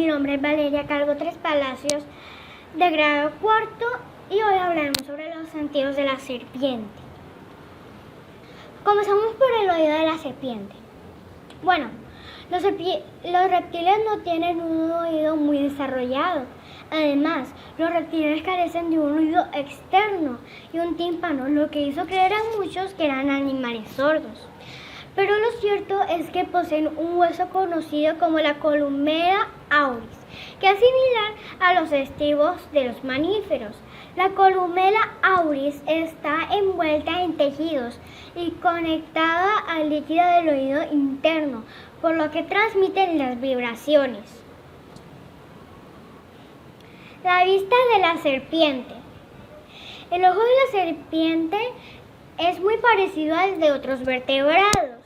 mi nombre es Valeria, cargo 3 Palacios de grado cuarto y hoy hablaremos sobre los sentidos de la serpiente. Comenzamos por el oído de la serpiente. Bueno, los reptiles no tienen un oído muy desarrollado. Además, los reptiles carecen de un oído externo y un tímpano, lo que hizo creer a muchos que eran animales sordos. Pero lo cierto es que poseen un hueso conocido como la columela auris, que es similar a los estribos de los mamíferos. La columela auris está envuelta en tejidos y conectada al líquido del oído interno, por lo que transmiten las vibraciones. La vista de la serpiente. El ojo de la serpiente es muy parecido al de otros vertebrados,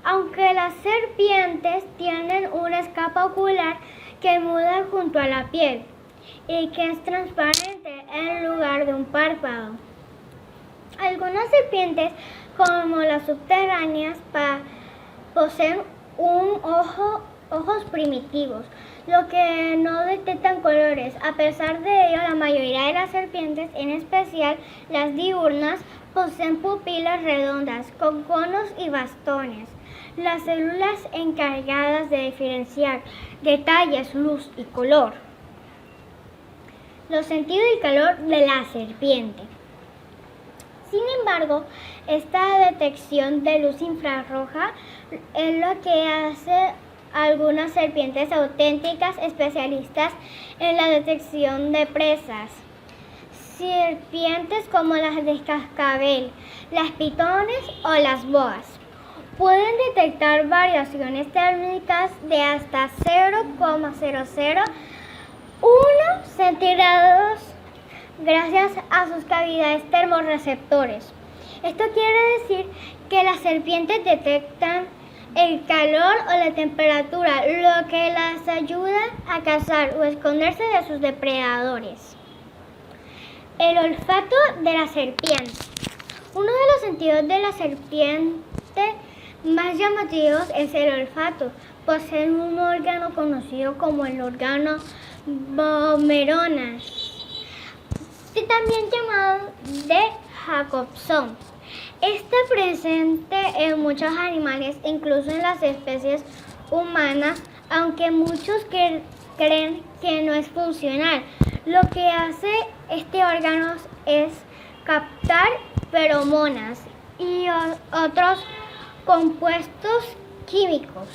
aunque las serpientes tienen una escama ocular que muda junto a la piel y que es transparente en lugar de un párpado. Algunas serpientes, como las subterráneas, poseen ojos primitivos, lo que no detectan colores. A pesar de ello, la mayoría de las serpientes, en especial las diurnas, poseen pupilas redondas con conos y bastones. Las células encargadas de diferenciar detalles, luz y color. Los sentidos y calor de la serpiente. Sin embargo, esta detección de luz infrarroja es lo que hace algunas serpientes auténticas especialistas en la detección de presas. Serpientes como las de cascabel, las pitones o las boas pueden detectar variaciones térmicas de hasta 0,001 centígrados gracias a sus cavidades termorreceptores. Esto quiere decir que las serpientes detectan el calor o la temperatura, lo que las ayuda a cazar o esconderse de sus depredadores. El olfato de la serpiente. Uno de los sentidos de la serpiente más llamativos es el olfato. Poseen un órgano conocido como el órgano Vomeronas, también llamado de Jacobson. Está presente en muchos animales, incluso en las especies humanas, aunque muchos creen que no es funcional. Lo que hace este órgano es captar feromonas y otros compuestos químicos,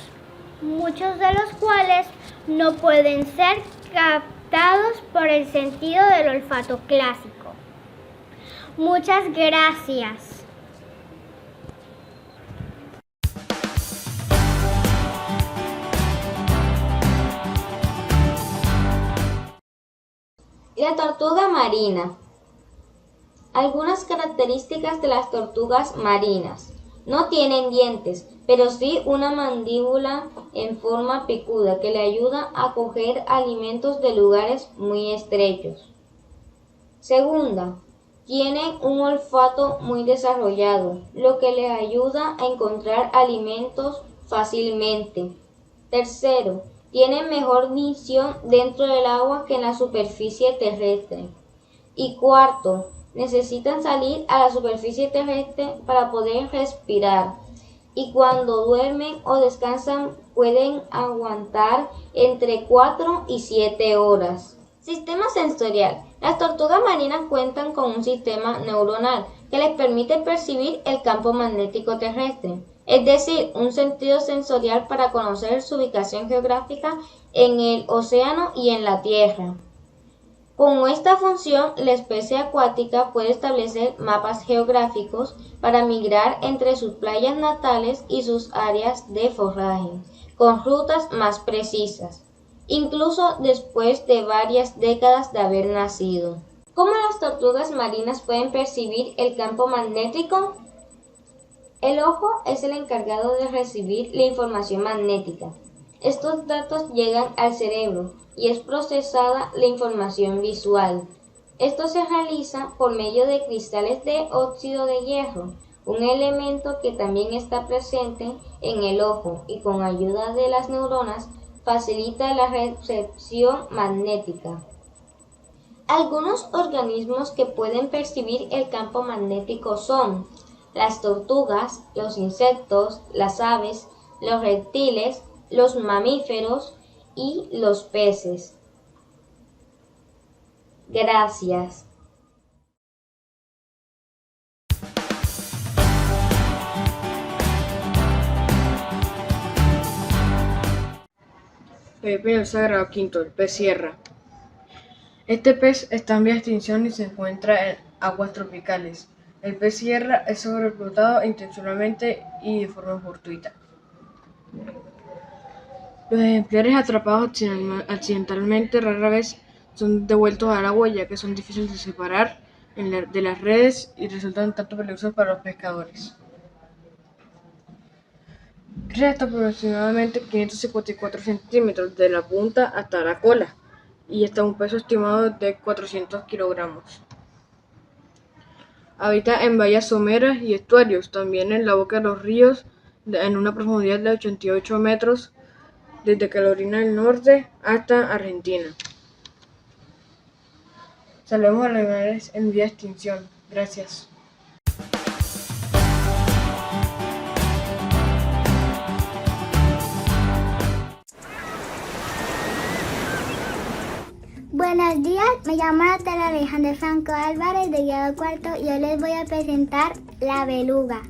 muchos de los cuales no pueden ser captados por el sentido del olfato clásico. Muchas gracias. La tortuga marina. Algunas características de las tortugas marinas. No tienen dientes, pero sí una mandíbula en forma picuda que le ayuda a coger alimentos de lugares muy estrechos. Segunda, tienen un olfato muy desarrollado, lo que le ayuda a encontrar alimentos fácilmente. Tercero, tienen mejor visión dentro del agua que en la superficie terrestre. Y cuarto, necesitan salir a la superficie terrestre para poder respirar. Y cuando duermen o descansan pueden aguantar entre 4 y 7 horas. Sistema sensorial. Las tortugas marinas cuentan con un sistema neuronal que les permite percibir el campo magnético terrestre, es decir, un sentido sensorial para conocer su ubicación geográfica en el océano y en la tierra. Con esta función, la especie acuática puede establecer mapas geográficos para migrar entre sus playas natales y sus áreas de forraje, con rutas más precisas, incluso después de varias décadas de haber nacido. ¿Cómo las tortugas marinas pueden percibir el campo magnético? El ojo es el encargado de recibir la información magnética. Estos datos llegan al cerebro y es procesada la información visual. Esto se realiza por medio de cristales de óxido de hierro, un elemento que también está presente en el ojo y con ayuda de las neuronas facilita la recepción magnética. Algunos organismos que pueden percibir el campo magnético son las tortugas, los insectos, las aves, los reptiles, los mamíferos y los peces. Gracias. Pepe el Sagrado Quinto, el pez sierra. Este pez está en vía de extinción y se encuentra en aguas tropicales. El pez sierra es sobreexplotado intencionalmente y de forma fortuita. Los ejemplares atrapados accidentalmente rara vez son devueltos al agua, ya que son difíciles de separar de las redes y resultan tanto peligrosos para los pescadores. Crece hasta aproximadamente 554 centímetros de la punta hasta la cola y hasta un peso estimado de 400 kilogramos. Habita en bahías someras y estuarios, también en la boca de los ríos en una profundidad de 88 metros desde Carolina del Norte hasta Argentina. Salvemos a los animales en vía de extinción. Gracias. Buenos días, me llamo Natalia Alejandra Franco Álvarez de grado cuarto y hoy les voy a presentar la beluga.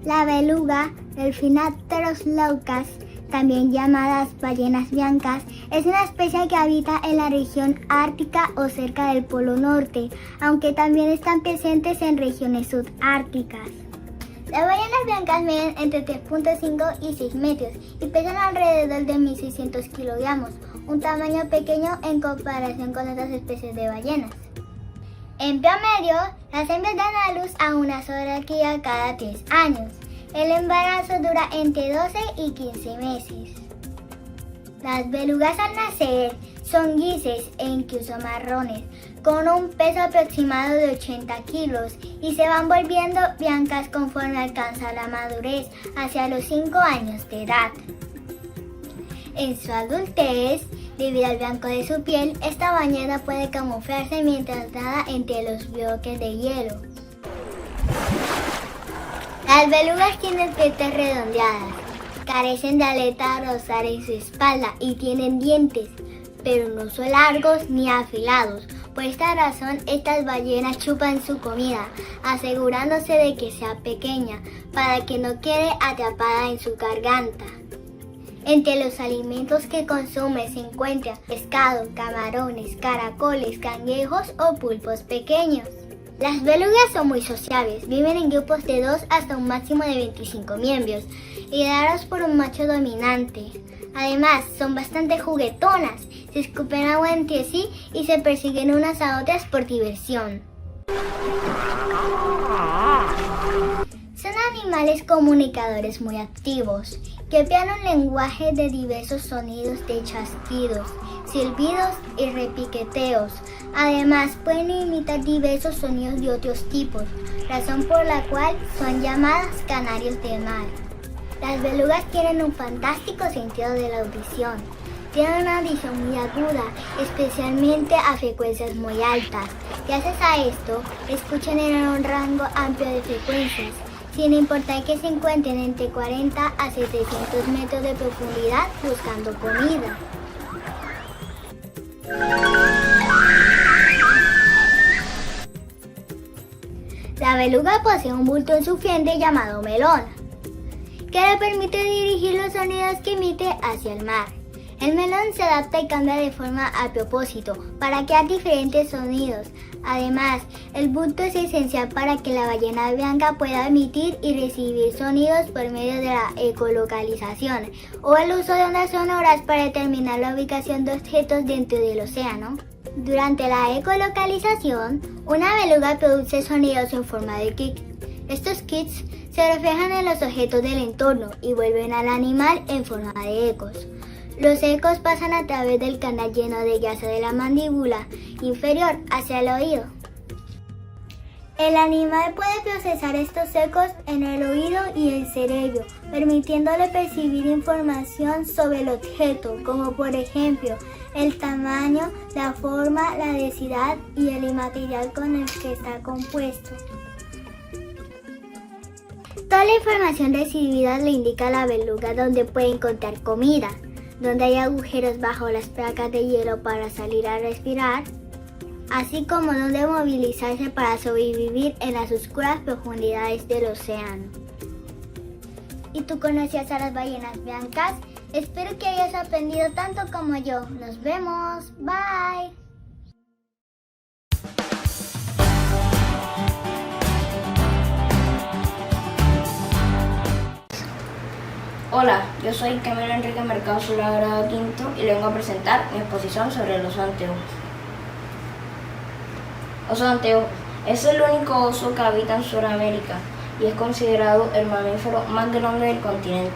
La beluga, Delfinapteros leucas, también llamadas ballenas blancas, es una especie que habita en la región ártica o cerca del Polo Norte, aunque también están presentes en regiones subárticas. Las ballenas blancas miden entre 3.5 y 6 metros y pesan alrededor de 1.600 kilogramos, un tamaño pequeño en comparación con otras especies de ballenas. En promedio, las hembras dan a luz a una sola cría cada 3 años. El embarazo dura entre 12 y 15 meses. Las belugas al nacer son grises e incluso marrones, con un peso aproximado de 80 kilos y se van volviendo blancas conforme alcanzan la madurez hacia los 5 años de edad. En su adultez, debido al blanco de su piel, esta ballena puede camuflarse mientras nada entre los bloques de hielo. Las belugas tienen patas redondeadas, carecen de aleta dorsal en su espalda y tienen dientes, pero no son largos ni afilados. Por esta razón, estas ballenas chupan su comida, asegurándose de que sea pequeña, para que no quede atrapada en su garganta. Entre los alimentos que consume se encuentran pescado, camarones, caracoles, cangrejos o pulpos pequeños. Las belugas son muy sociables, viven en grupos de 2 hasta un máximo de 25 miembros, liderados por un macho dominante. Además, son bastante juguetonas, se escupen agua entre sí y se persiguen unas a otras por diversión. Son animales comunicadores muy activos, que emplean un lenguaje de diversos sonidos de chasquidos, silbidos y repiqueteos. Además, pueden imitar diversos sonidos de otros tipos, razón por la cual son llamadas canarios de mar. Las belugas tienen un fantástico sentido de la audición. Tienen una audición muy aguda, especialmente a frecuencias muy altas. Gracias a esto, escuchan en un rango amplio de frecuencias, sin importar que se encuentren entre 40 a 700 metros de profundidad buscando comida. La beluga posee un bulto en su frente llamado melón, que le permite dirigir los sonidos que emite hacia el mar. El melón se adapta y cambia de forma a propósito para crear diferentes sonidos. Además, el bulto es esencial para que la ballena blanca pueda emitir y recibir sonidos por medio de la ecolocalización o el uso de ondas sonoras para determinar la ubicación de objetos dentro del océano. Durante la ecolocalización, una beluga produce sonidos en forma de kick. Estos kicks se reflejan en los objetos del entorno y vuelven al animal en forma de ecos. Los ecos pasan a través del canal lleno de grasa de la mandíbula inferior hacia el oído. El animal puede procesar estos ecos en el oído y el cerebro, permitiéndole percibir información sobre el objeto, como por ejemplo el tamaño, la forma, la densidad y el material con el que está compuesto. Toda la información recibida le indica a la beluga dónde puede encontrar comida, donde hay agujeros bajo las placas de hielo para salir a respirar, así como dónde movilizarse para sobrevivir en las oscuras profundidades del océano. ¿Y tú conocías a las ballenas blancas? Espero que hayas aprendido tanto como yo. Nos vemos. Bye. Hola, yo soy Camilo Enrique Mercado Sola, grado quinto, y le vengo a presentar mi exposición sobre el oso de anteojos. Oso de anteojos es el único oso que habita en Sudamérica y es considerado el mamífero más grande del continente.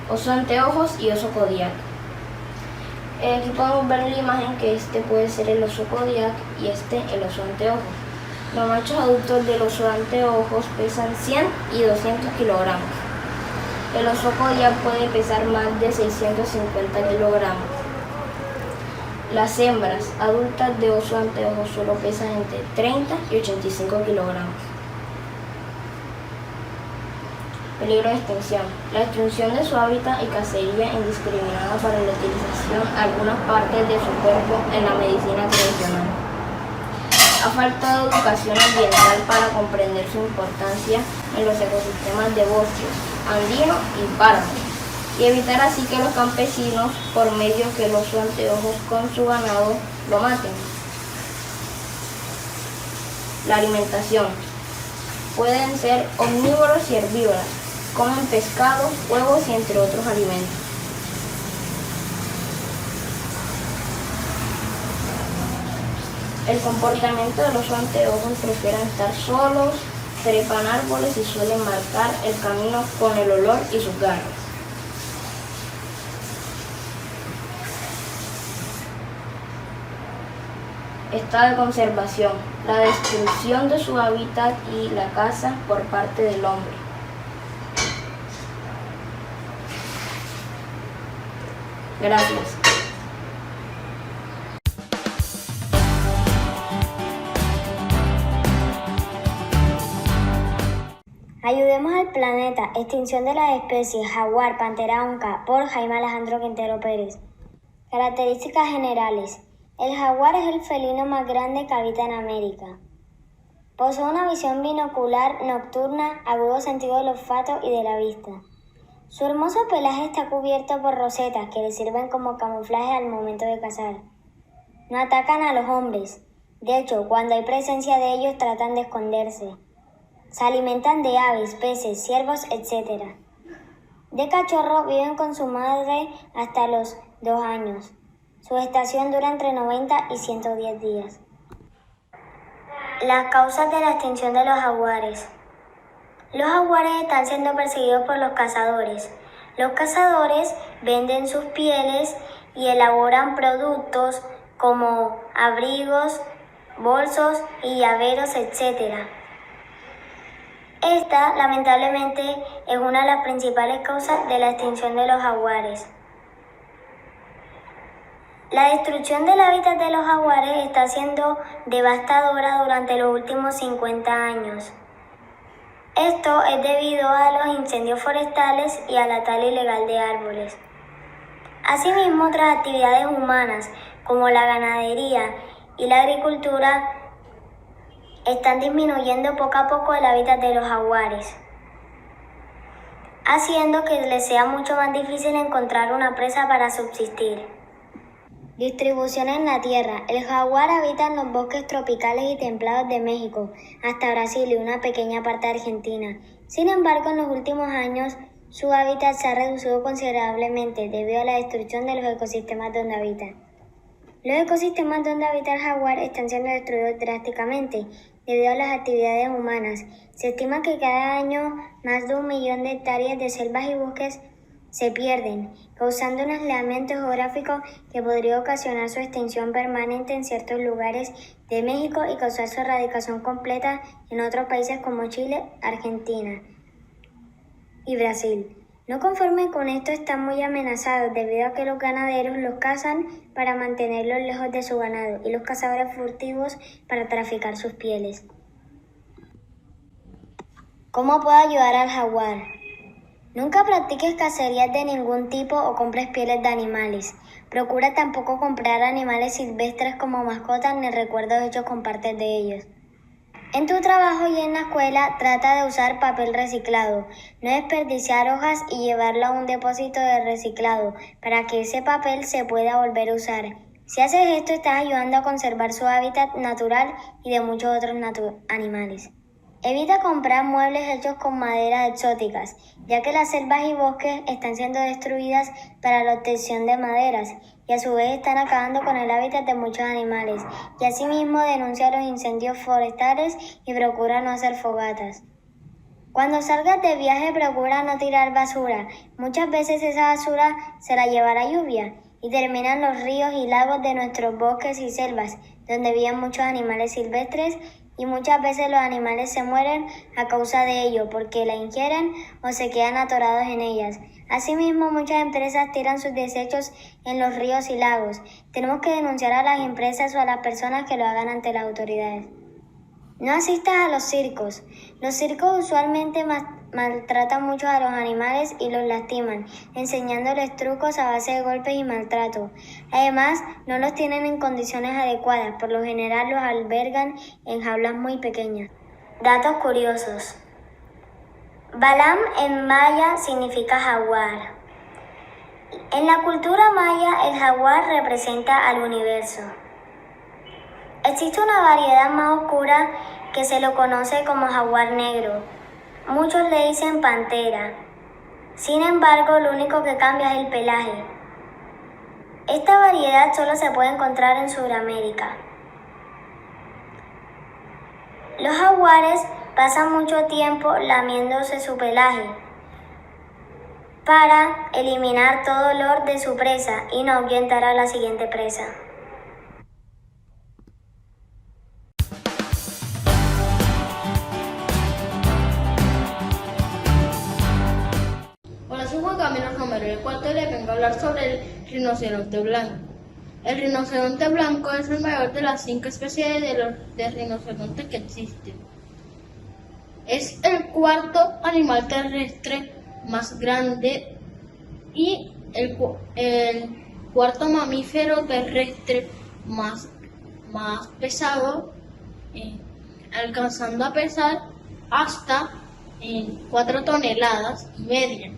Oso de anteojos y oso Kodiak. Aquí podemos ver en la imagen que este puede ser el oso Kodiak y este el oso de anteojos. Los machos adultos del oso de anteojos pesan 100 y 200 kilogramos. El oso Kodiak puede pesar más de 650 kilogramos. Las hembras adultas de oso de anteojos solo pesan entre 30 y 85 kilogramos. Peligro de extinción. La destrucción de su hábitat y cacería indiscriminada para la utilización de algunas partes de su cuerpo en la medicina tradicional. Ha faltado educación ambiental para comprender su importancia en los ecosistemas de bosques, andinos y páramos, y evitar así que los campesinos, por medio que el oso de anteojos con su ganado, lo maten. La alimentación. Pueden ser omnívoros y herbívoros, comen pescado, huevos y entre otros alimentos. El comportamiento de los anteojos: prefieren estar solos, trepan árboles y suelen marcar el camino con el olor y sus garras. Estado de conservación: la destrucción de su hábitat y la caza por parte del hombre. Gracias. Ayudemos al planeta. Extinción de las especies jaguar, pantera onca, por Jaime Alejandro Quintero Pérez. Características generales. El jaguar es el felino más grande que habita en América. Posee una visión binocular nocturna, agudo sentido del olfato y de la vista. Su hermoso pelaje está cubierto por rosetas que le sirven como camuflaje al momento de cazar. No atacan a los hombres. De hecho, cuando hay presencia de ellos tratan de esconderse. Se alimentan de aves, peces, ciervos, etc. De cachorro viven con su madre hasta los 2 años. Su gestación dura entre 90 y 110 días. Las causas de la extinción de los jaguares. Los jaguares están siendo perseguidos por los cazadores. Los cazadores venden sus pieles y elaboran productos como abrigos, bolsos y llaveros, etc. Esta, lamentablemente, es una de las principales causas de la extinción de los jaguares. La destrucción del hábitat de los jaguares está siendo devastadora durante los últimos 50 años. Esto es debido a los incendios forestales y a la tala ilegal de árboles. Asimismo, otras actividades humanas, como la ganadería y la agricultura, están disminuyendo poco a poco el hábitat de los jaguares, haciendo que les sea mucho más difícil encontrar una presa para subsistir. Distribución en la tierra. El jaguar habita en los bosques tropicales y templados de México, hasta Brasil y una pequeña parte de Argentina. Sin embargo, en los últimos años, su hábitat se ha reducido considerablemente debido a la destrucción de los ecosistemas donde habita. Los ecosistemas donde habita el jaguar están siendo destruidos drásticamente debido a las actividades humanas. Se estima que cada año más de 1 millón de hectáreas de selvas y bosques se pierden, causando un aislamiento geográfico que podría ocasionar su extinción permanente en ciertos lugares de México y causar su erradicación completa en otros países como Chile, Argentina y Brasil. No conforme con esto, están muy amenazados debido a que los ganaderos los cazan para mantenerlos lejos de su ganado y los cazadores furtivos para traficar sus pieles. ¿Cómo puedo ayudar al jaguar? Nunca practiques cacerías de ningún tipo o compres pieles de animales. Procura tampoco comprar animales silvestres como mascotas ni recuerdos hechos con partes de ellos. En tu trabajo y en la escuela, trata de usar papel reciclado, no desperdiciar hojas y llevarlo a un depósito de reciclado para que ese papel se pueda volver a usar. Si haces esto, estás ayudando a conservar su hábitat natural y de muchos otros animales. Evita comprar muebles hechos con maderas exóticas, ya que las selvas y bosques están siendo destruidas para la obtención de maderas y a su vez están acabando con el hábitat de muchos animales. Y asimismo denuncia los incendios forestales y procura no hacer fogatas. Cuando salgas de viaje, procura no tirar basura. Muchas veces esa basura se la lleva la lluvia y termina en los ríos y lagos de nuestros bosques y selvas, donde viven muchos animales silvestres, y muchas veces los animales se mueren a causa de ello porque la ingieren o se quedan atorados en ellas. Asimismo, muchas empresas tiran sus desechos en los ríos y lagos. Tenemos que denunciar a las empresas o a las personas que lo hagan ante las autoridades. No asistas a los circos. Los circos usualmente maltratan mucho a los animales y los lastiman, enseñándoles trucos a base de golpes y maltrato. Además, no los tienen en condiciones adecuadas, por lo general los albergan en jaulas muy pequeñas. Datos curiosos. Balam en maya significa jaguar. En la cultura maya, el jaguar representa al universo. Existe una variedad más oscura que se lo conoce como jaguar negro. Muchos le dicen pantera. Sin embargo, lo único que cambia es el pelaje. Esta variedad solo se puede encontrar en Sudamérica. Los jaguares pasan mucho tiempo lamiéndose su pelaje para eliminar todo olor de su presa y no ahuyentar a la siguiente presa. Hola, soy Juan Camilo Romero, el cual hoy les vengo a hablar sobre el rinoceronte blanco. El rinoceronte blanco es el mayor de las 5 especies de rinoceronte que existen. Es el cuarto animal terrestre más grande y el cuarto mamífero terrestre más pesado, alcanzando a pesar hasta 4 toneladas y media.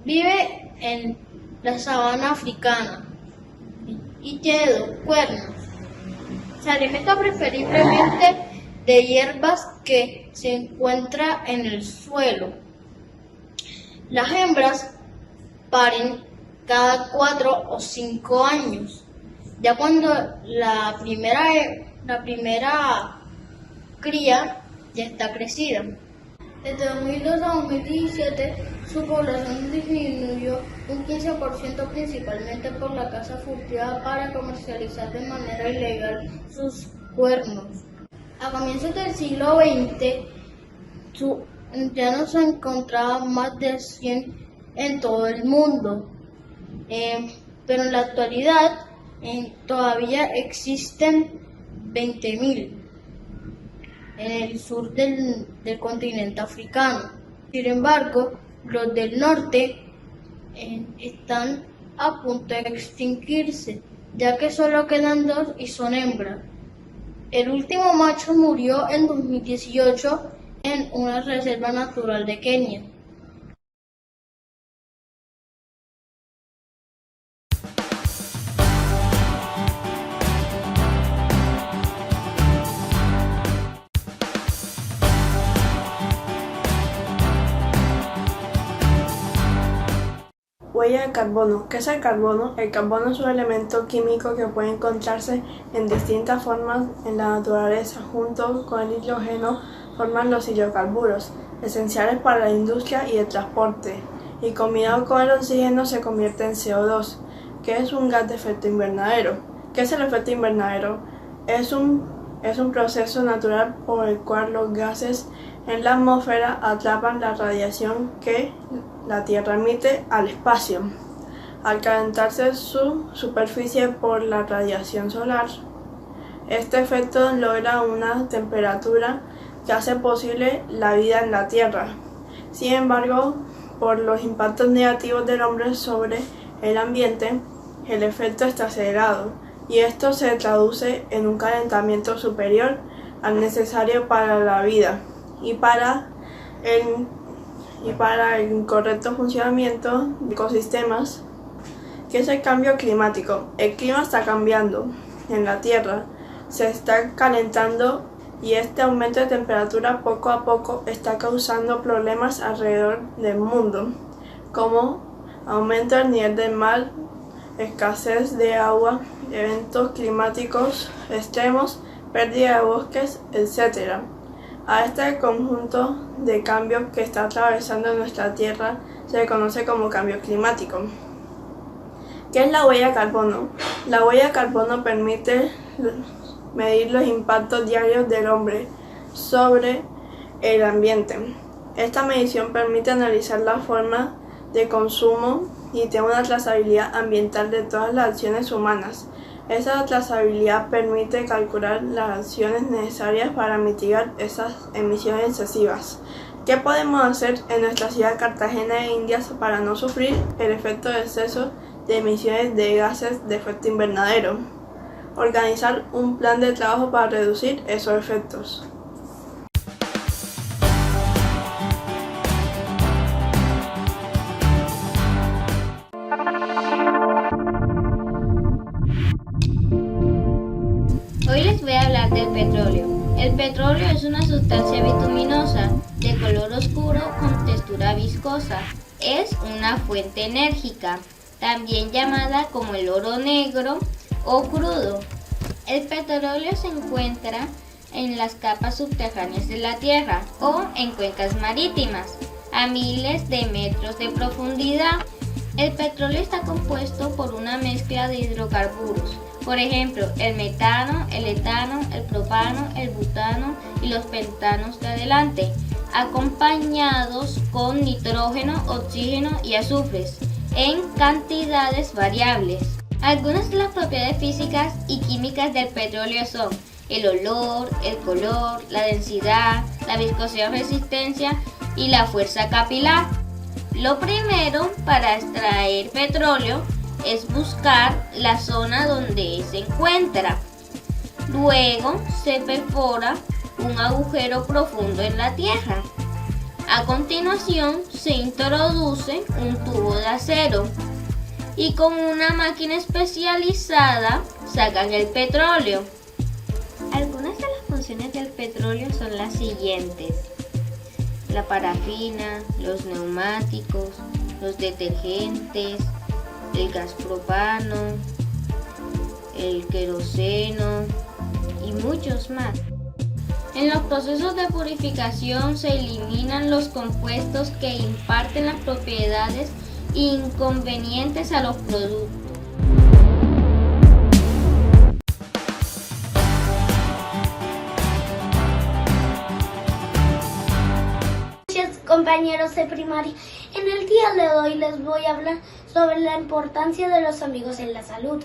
Vive en la sabana africana y tiene 2 cuernos. Se alimenta preferiblemente de hierbas que se encuentran en el suelo. Las hembras paren cada 4 o 5 años. Ya cuando la primera cría ya está crecida. Desde 2002 a 2017, su población disminuyó un 15%, principalmente por la caza furtiva para comercializar de manera ilegal sus cuernos. A comienzos del siglo XX, ya no se encontraban más de 100 en todo el mundo, pero en la actualidad todavía existen 20.000 en el sur del continente africano. Sin embargo, los del norte están a punto de extinguirse, ya que solo quedan 2 y son hembras. El último macho murió en 2018 en una reserva natural de Kenia. Huella de carbono. ¿Qué es el carbono? El carbono es un elemento químico que puede encontrarse en distintas formas en la naturaleza. Junto con el hidrógeno forman los hidrocarburos. esenciales para la industria y el transporte, y combinado con el oxígeno se convierte en CO2, que es un gas de efecto invernadero. ¿Qué es el efecto invernadero? Es un proceso natural por el cual los gases en la atmósfera atrapan la radiación que la Tierra emite al espacio. Al calentarse su superficie por la radiación solar, este efecto logra una temperatura que hace posible la vida en la Tierra. Sin embargo, por los impactos negativos del hombre sobre el ambiente, el efecto está acelerado, y esto se traduce en un calentamiento superior al necesario para la vida y para el correcto funcionamiento de ecosistemas. ¿Qué es el cambio climático? El clima está cambiando en la Tierra, se está calentando, y este aumento de temperatura poco a poco está causando problemas alrededor del mundo, como aumento del nivel del mar, escasez de agua, eventos climáticos extremos, pérdida de bosques, etc. A este conjunto de cambios que está atravesando nuestra Tierra se le conoce como cambio climático. ¿Qué es la huella de carbono? La huella de carbono permite medir los impactos diarios del hombre sobre el ambiente. Esta medición permite analizar la forma de consumo y tiene una trazabilidad ambiental de todas las acciones humanas. Esa trazabilidad permite calcular las acciones necesarias para mitigar esas emisiones excesivas. ¿Qué podemos hacer en nuestra ciudad Cartagena de Indias para no sufrir el efecto de exceso de emisiones de gases de efecto invernadero? Organizar un plan de trabajo para reducir esos efectos. Hoy les voy a hablar del petróleo. El petróleo es una sustancia bituminosa de color oscuro con textura viscosa. Es una fuente enérgica, también llamada como el oro negro o crudo. El petróleo se encuentra en las capas subterráneas de la Tierra o en cuencas marítimas a miles de metros de profundidad. El petróleo está compuesto por una mezcla de hidrocarburos, por ejemplo, el metano, el etano, el propano, el butano y los pentanos de adelante, acompañados con nitrógeno, oxígeno y azufres en cantidades variables. Algunas de las propiedades físicas y químicas del petróleo son el olor, el color, la densidad, la viscosidad o resistencia y la fuerza capilar. Lo primero para extraer petróleo es buscar la zona donde se encuentra. Luego se perfora un agujero profundo en la tierra. A continuación se introduce un tubo de acero y con una máquina especializada sacan el petróleo. Algunas de las funciones del petróleo son las siguientes: la parafina, los neumáticos, los detergentes, el gas propano, el queroseno y muchos más. En los procesos de purificación se eliminan los compuestos que imparten las propiedades inconvenientes a los productos. Compañeros de primaria, en el día de hoy les voy a hablar sobre la importancia de los amigos en la salud.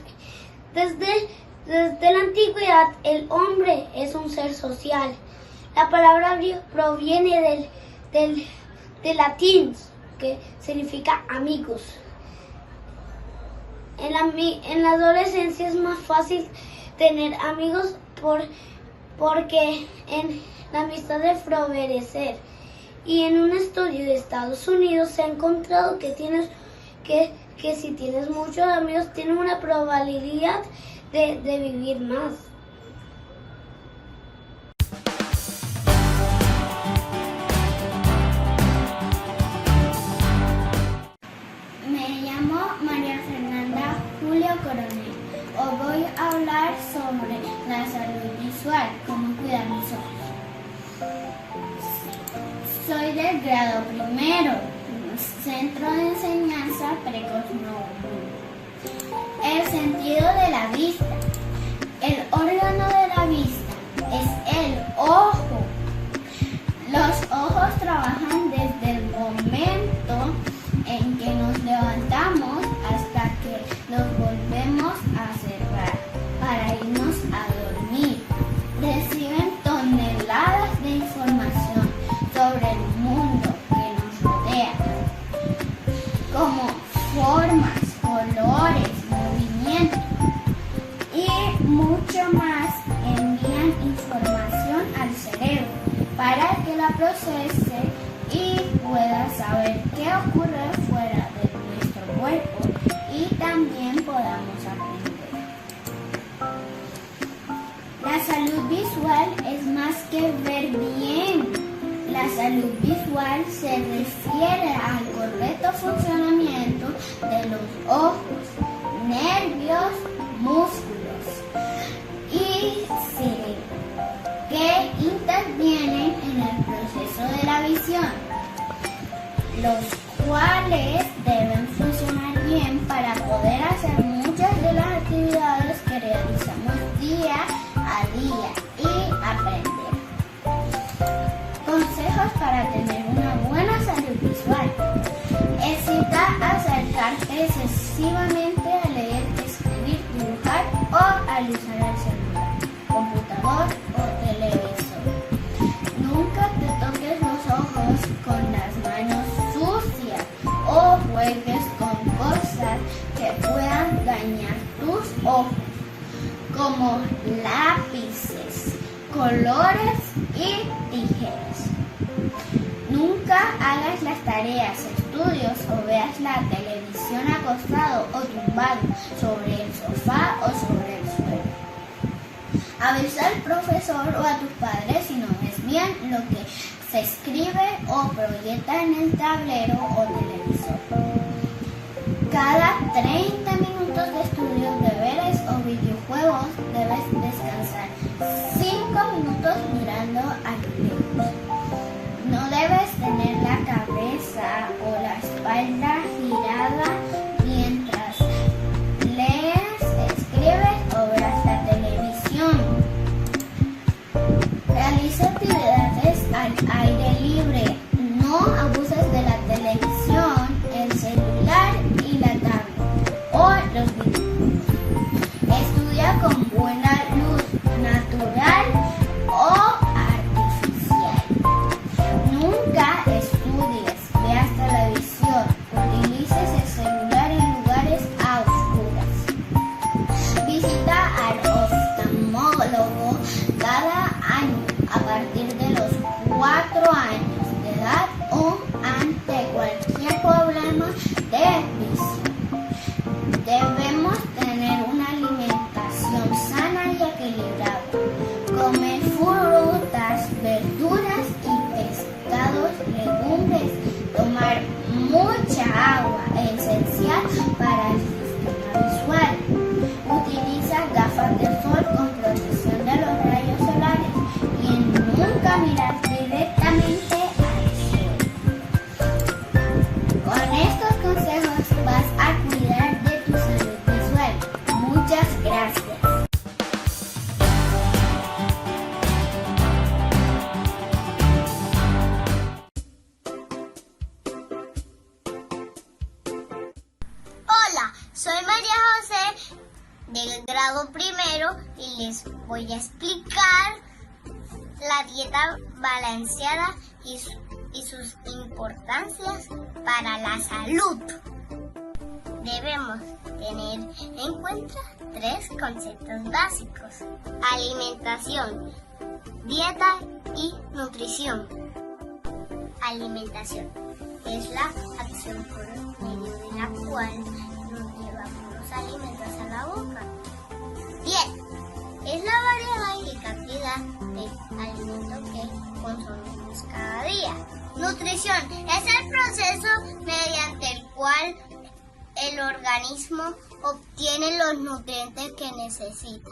Desde la antigüedad, el hombre es un ser social. La palabra proviene del latín, que significa amigos. En la adolescencia es más fácil tener amigos porque en la amistad de florecer. Y en un estudio de Estados Unidos se ha encontrado que si tienes muchos amigos tienes una probabilidad de vivir más. Me llamo María Fernanda Julio Coronel. Os voy a hablar sobre la salud visual, cómo cuidar mis ojos. Soy de el grado primero, Centro de Enseñanza Precoz Nuevo. El sentido de la vista. El órgano de la vista es el ojo. Los ojos trabajan desde el momento en que nos levantamos hasta que nos volvemos a cerrar para irnos a dormir. Reciben toneladas de información sobre el mundo que nos rodea, como formas, colores, movimientos y mucho más. Envían información al cerebro para que la procese y pueda saber qué ocurre fuera de nuestro cuerpo y también podamos aprender. La salud visual es más que ver bien. La salud visual se refiere al correcto funcionamiento de los ojos, nervios, músculos y cerebro, que intervienen en el proceso de la visión, los cuales deben funcionar bien para poder hacer muchas de las actividades que realizamos día a día y aprender. Consejos para tener una buena salud visual. Evita acercarte excesivamente a leer, escribir, dibujar o al usar el celular, computador o televisor. Nunca te toques los ojos con las manos sucias o juegues con cosas que puedan dañar tus ojos, como lápices, colores y tijeras. Nunca hagas las tareas, estudios o veas la televisión acostado o tumbado sobre el sofá o sobre el suelo. Avisa al profesor o a tus padres si no ves bien lo que se escribe o proyecta en el tablero o televisor. Cada 30 minutos de estudios, deberes o videojuegos debes descansar 5 minutos mirando a lo lejos. No debes tener la cabeza o la espalda girada mientras lees, escribes o veas la televisión. Realiza actividades al aire libre. No abuses de la televisión, el celular y la tablet o los videojuegos. Estudia con buena luz natural o artificial. Nunca estudies, veas televisión, utilices el celular en lugares a oscuras. Visita al oftalmólogo cada año a partir de los 4 años de edad o ante cualquier problema de visión. Debemos tener una alimentación sana y equilibrada. Comer frutas, verduras y pescados, legumbres. Tomar mucha agua, esencial para el sistema visual. Utiliza gafas de sol con protección de los rayos solares y nunca mirar directamente al sol. Con estos consejos vas a cuidar de tu salud visual. Muchas gracias. Hola, soy María José del grado primero y les voy a explicar la dieta balanceada y sus importancias para la salud. Debemos tener en cuenta 3 conceptos básicos: alimentación, dieta y nutrición. Alimentación es la acción por medio de la cual nos llevamos los alimentos a la boca. Dieta es la variedad y cantidad de alimentos que consumimos cada día. Nutrición es el proceso mediante el cual el organismo obtiene los nutrientes que necesita.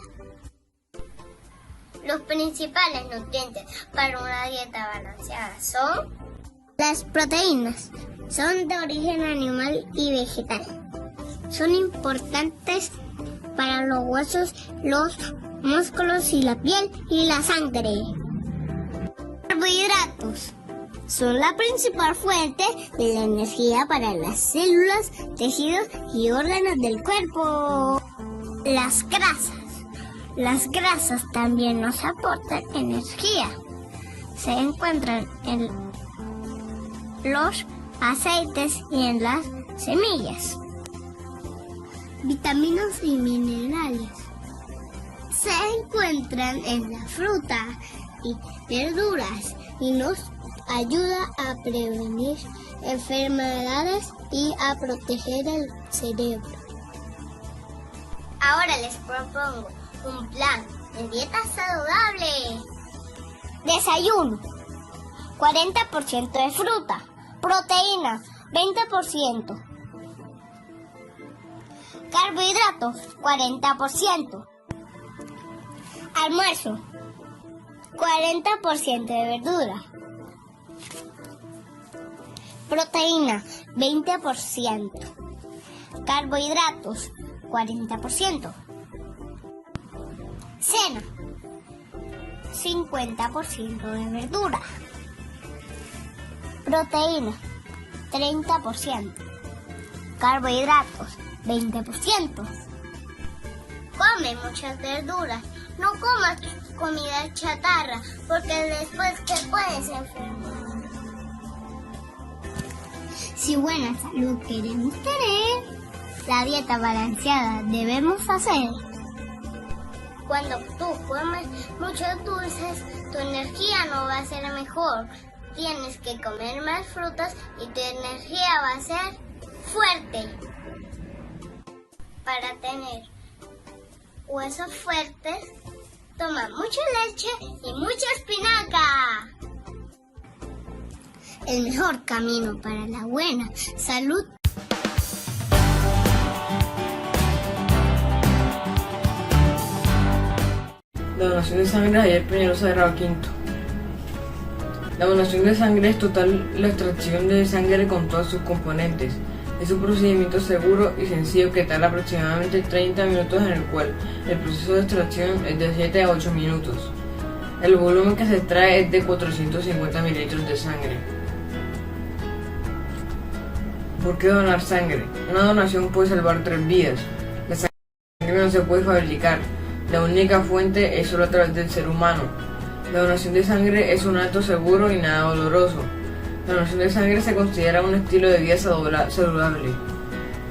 Los principales nutrientes para una dieta balanceada son Las proteínas son de origen animal y vegetal. Son importantes para los huesos, los músculos y la piel y la sangre. Carbohidratos son la principal fuente de la energía para las células, tejidos y órganos del cuerpo. Las grasas también nos aportan energía. Se encuentran en los aceites y en las semillas. Vitaminas y minerales se encuentran en la fruta y verduras y nos ayuda a prevenir enfermedades y a proteger el cerebro. Ahora les propongo un plan de dieta saludable. Desayuno: 40% de fruta, proteína 20%, carbohidratos 40%, almuerzo 40% de verdura, proteína 20%, carbohidratos 40%, cena 50% de verdura, proteína 30%, carbohidratos 20%. Come muchas verduras, no comas comida chatarra, porque después te puedes enfermar. Si buena salud queremos tener, la dieta balanceada debemos hacer. Cuando tú comes muchos dulces, tu energía no va a ser mejor. Tienes que comer más frutas y tu energía va a ser fuerte. Para tener huesos fuertes, toma mucha leche y mucha espinaca. El mejor camino para la buena salud. La donación de sangre de Javier Peñalosa de Rabaquinto. La donación de sangre es total la extracción de sangre con todos sus componentes. Es un procedimiento seguro y sencillo que tarda aproximadamente 30 minutos, en el cual el proceso de extracción es de 7 a 8 minutos. El volumen que se extrae es de 450 mililitros de sangre. ¿Por qué donar sangre? Una donación puede salvar 3 vidas. La sangre no se puede fabricar. La única fuente es solo a través del ser humano. La donación de sangre es un acto seguro y nada doloroso. La donación de sangre se considera un estilo de vida saludable.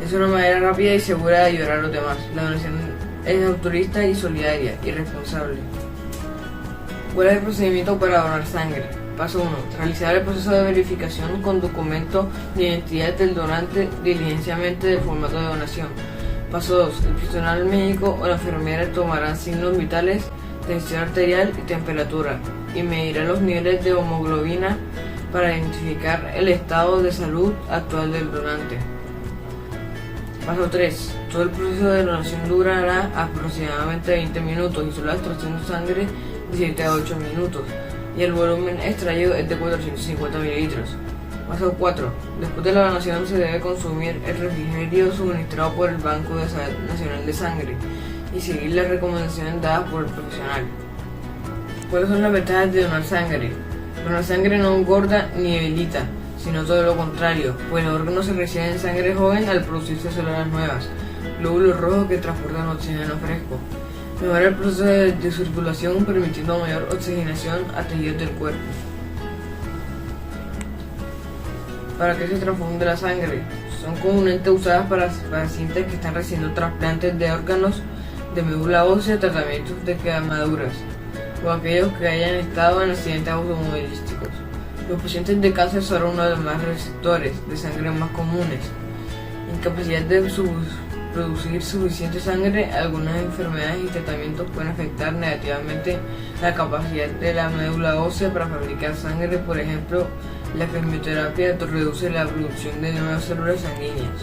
Es una manera rápida y segura de ayudar a los demás. La donación es altruista y solidaria y responsable. ¿Cuál es el procedimiento para donar sangre? Paso 1. Realizar el proceso de verificación con documento de identidad del donante diligenciamente del formato de donación. Paso 2. El personal médico o la enfermera tomarán signos vitales, tensión arterial y temperatura, y medirán los niveles de hemoglobina para identificar el estado de salud actual del donante. Paso 3. Todo el proceso de donación durará aproximadamente 20 minutos y solo la extracción de sangre de 7 a 8 minutos, y el volumen extraído es de 450 mililitros. Paso 4. Después de la donación se debe consumir el refrigerio suministrado por el Banco Nacional de Sangre y seguir las recomendaciones dadas por el profesional. ¿Cuáles son las ventajas de donar sangre? Donar sangre no engorda ni debilita, sino todo lo contrario, pues los órganos se reciben sangre joven al producirse células nuevas, glóbulos rojos que transportan oxígeno fresco. Mejora el proceso de circulación, permitiendo mayor oxigenación a tejidos del cuerpo. ¿Para qué se transfunde la sangre? Son comúnmente usadas para pacientes que están recibiendo trasplantes de órganos, de médula ósea, tratamientos de quemaduras, o aquellos que hayan estado en accidentes automovilísticos. Los pacientes de cáncer son uno de los más receptores de sangre más comunes. Incapacidad de producir suficiente sangre. Algunas enfermedades y tratamientos pueden afectar negativamente la capacidad de la médula ósea para fabricar sangre. Por ejemplo, la quimioterapia reduce la producción de nuevas células sanguíneas.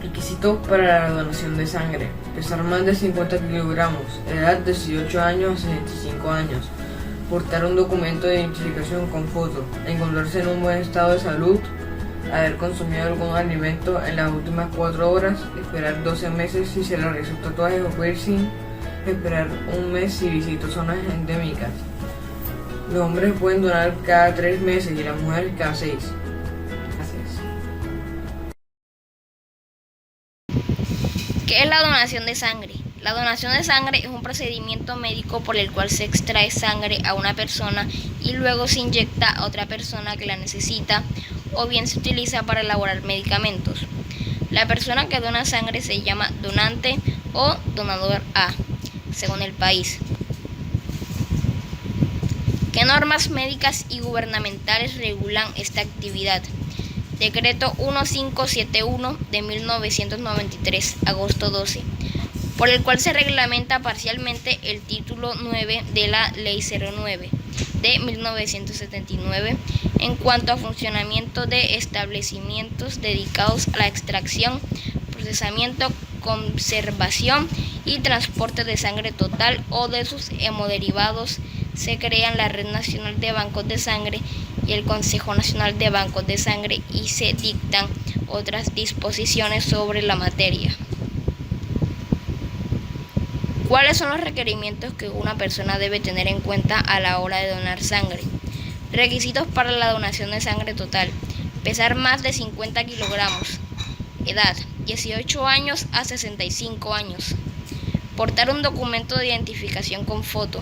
Requisitos para la donación de sangre: pesar más de 50 kilogramos, edad de 18 años a 65 años, portar un documento de identificación con foto, encontrarse en un buen estado de salud, haber consumido algún alimento en las últimas 4 horas, esperar 12 meses si se le realizó tatuajes o piercing, esperar un mes si visitó zonas endémicas. Los hombres pueden donar cada 3 meses y las mujeres cada 6. Gracias. ¿Qué es la donación de sangre? La donación de sangre es un procedimiento médico por el cual se extrae sangre a una persona y luego se inyecta a otra persona que la necesita, o bien se utiliza para elaborar medicamentos. La persona que dona sangre se llama donante o donador A, según el país. ¿Qué normas médicas y gubernamentales regulan esta actividad? Decreto 1571 de 1993, agosto 12, por el cual se reglamenta parcialmente el título 9 de la Ley 09 de 1979 en cuanto a funcionamiento de establecimientos dedicados a la extracción, procesamiento, conservación y transporte de sangre total o de sus hemoderivados. Se crean la Red Nacional de Bancos de Sangre y el Consejo Nacional de Bancos de Sangre y se dictan otras disposiciones sobre la materia. ¿Cuáles son los requerimientos que una persona debe tener en cuenta a la hora de donar sangre? Requisitos para la donación de sangre total: pesar más de 50 kilogramos, edad 18 años a 65 años, portar un documento de identificación con foto,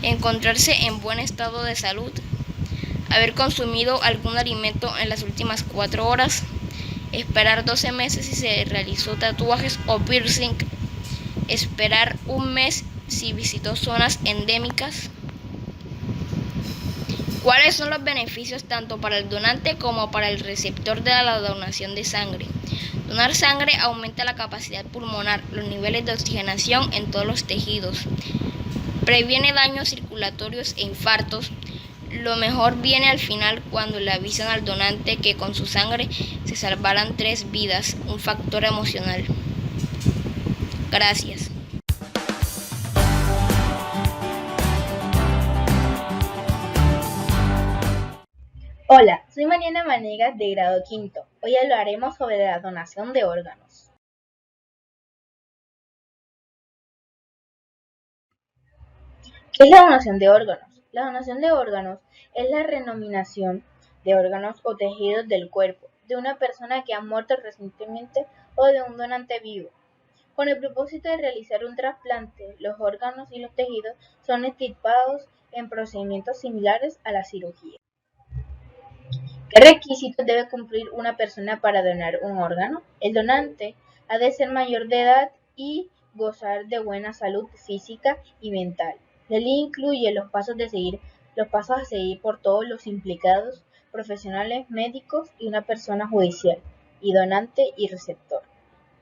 encontrarse en buen estado de salud, haber consumido algún alimento en las últimas 4 horas, esperar 12 meses si se realizó tatuajes o piercing, esperar un mes si visitó zonas endémicas. ¿Cuáles son los beneficios tanto para el donante como para el receptor de la donación de sangre? Donar sangre aumenta la capacidad pulmonar, los niveles de oxigenación en todos los tejidos, previene daños circulatorios e infartos. Lo mejor viene al final cuando le avisan al donante que con su sangre se salvarán 3 vidas, un factor emocional. Gracias. Hola, soy Mariana Manegas de grado quinto. Hoy hablaremos sobre la donación de órganos. ¿Qué es la donación de órganos? La donación de órganos es la renominación de órganos o tejidos del cuerpo de una persona que ha muerto recientemente o de un donante vivo. Con el propósito de realizar un trasplante, los órganos y los tejidos son extirpados en procedimientos similares a la cirugía. ¿Qué requisitos debe cumplir una persona para donar un órgano? El donante ha de ser mayor de edad y gozar de buena salud física y mental. La ley incluye los pasos a seguir por todos los implicados, profesionales, médicos y una persona judicial, y donante y receptor,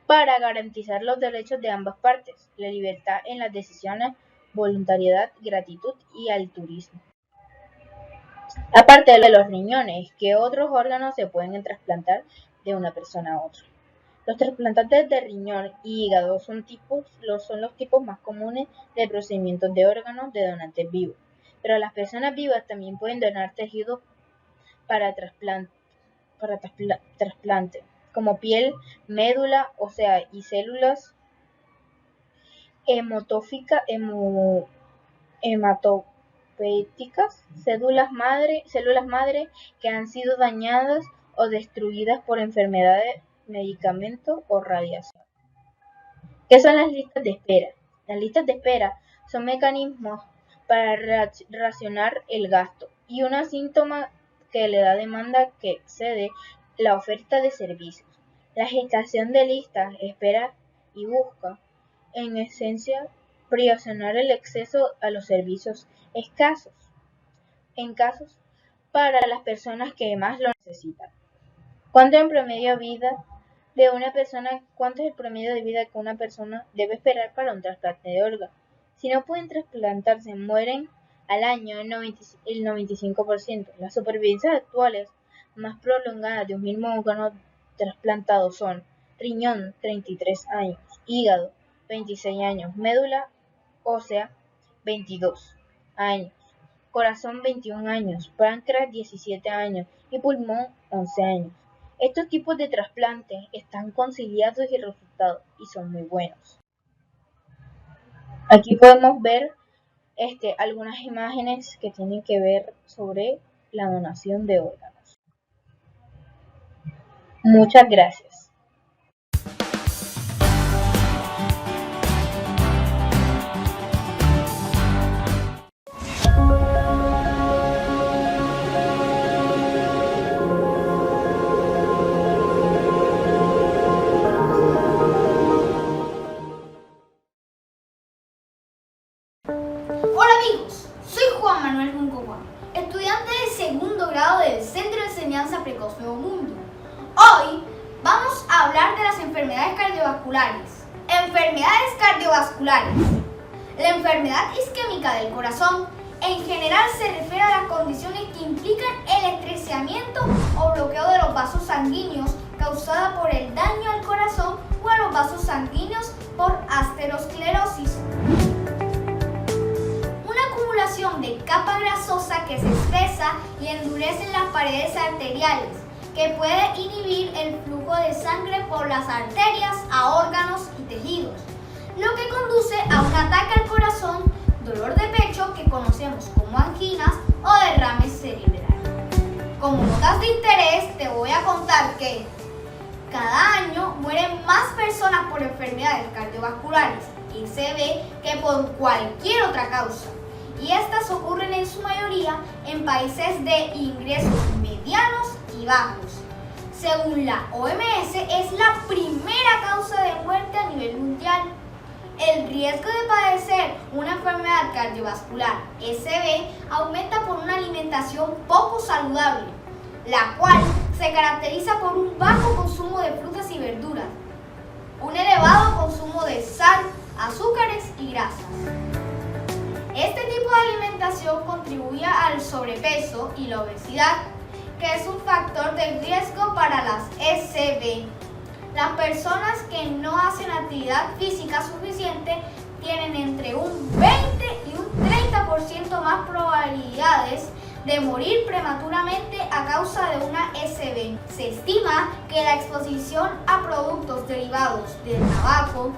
para garantizar los derechos de ambas partes, la libertad en las decisiones, voluntariedad, gratitud y altruismo. Aparte de los riñones, ¿qué otros órganos se pueden trasplantar de una persona a otra? Los trasplantes de riñón y hígado son los tipos más comunes de procedimientos de órganos de donantes vivos, pero las personas vivas también pueden donar tejidos para trasplante, como piel, médula ósea y células hematopoéticas, células madre que han sido dañadas o destruidas por enfermedades, medicamentos o radiación. ¿Qué son las listas de espera? Las listas de espera son mecanismos para racionar el gasto y un síntoma que le da demanda que excede la oferta de servicios. La gestación de listas espera y busca, en esencia, presionar el acceso a los servicios escasos en casos para las personas que más lo necesitan. ¿Cuánto es el promedio de vida que una persona debe esperar para un trasplante de órgano? Si no pueden trasplantarse, mueren al año el 95%. Las supervivencias actuales más prolongadas de un mismo órgano trasplantado son riñón, 33 años, hígado, 26 años, médula ósea, 22 años, corazón 21 años, páncreas 17 años y pulmón 11 años. Estos tipos de trasplantes están conciliados y resultados y son muy buenos. Aquí podemos ver algunas imágenes que tienen que ver sobre la donación de órganos. Muchas gracias. Hola amigos, soy Juan Manuel Juncoa, estudiante de segundo grado del Centro de Enseñanza Precoz Nuevo Mundo. Hoy vamos a hablar de las enfermedades cardiovasculares. Enfermedades cardiovasculares. La enfermedad isquémica del corazón en general se refiere a las condiciones que implican el estrechamiento o bloqueo de los vasos sanguíneos causada por el daño al corazón o a los vasos sanguíneos por aterosclerosis. De capa grasosa que se espesa y endurece en las paredes arteriales, que puede inhibir el flujo de sangre por las arterias a órganos y tejidos, lo que conduce a un ataque al corazón, dolor de pecho que conocemos como anginas o derrame cerebral. Como notas de interés te voy a contar que cada año mueren más personas por enfermedades cardiovasculares ICV que por cualquier otra causa. Y estas ocurren en su mayoría en países de ingresos medianos y bajos. Según la OMS, es la primera causa de muerte a nivel mundial. El riesgo de padecer una enfermedad cardiovascular SV aumenta por una alimentación poco saludable, la cual se caracteriza por un bajo consumo de frutas y verduras, un elevado consumo de sal, azúcares y grasas. Este tipo de alimentación contribuye al sobrepeso y la obesidad, que es un factor de riesgo para las SV. Las personas que no hacen actividad física suficiente tienen entre un 20 y un 30% más probabilidades de morir prematuramente a causa de una SV. Se estima que la exposición a productos derivados del tabaco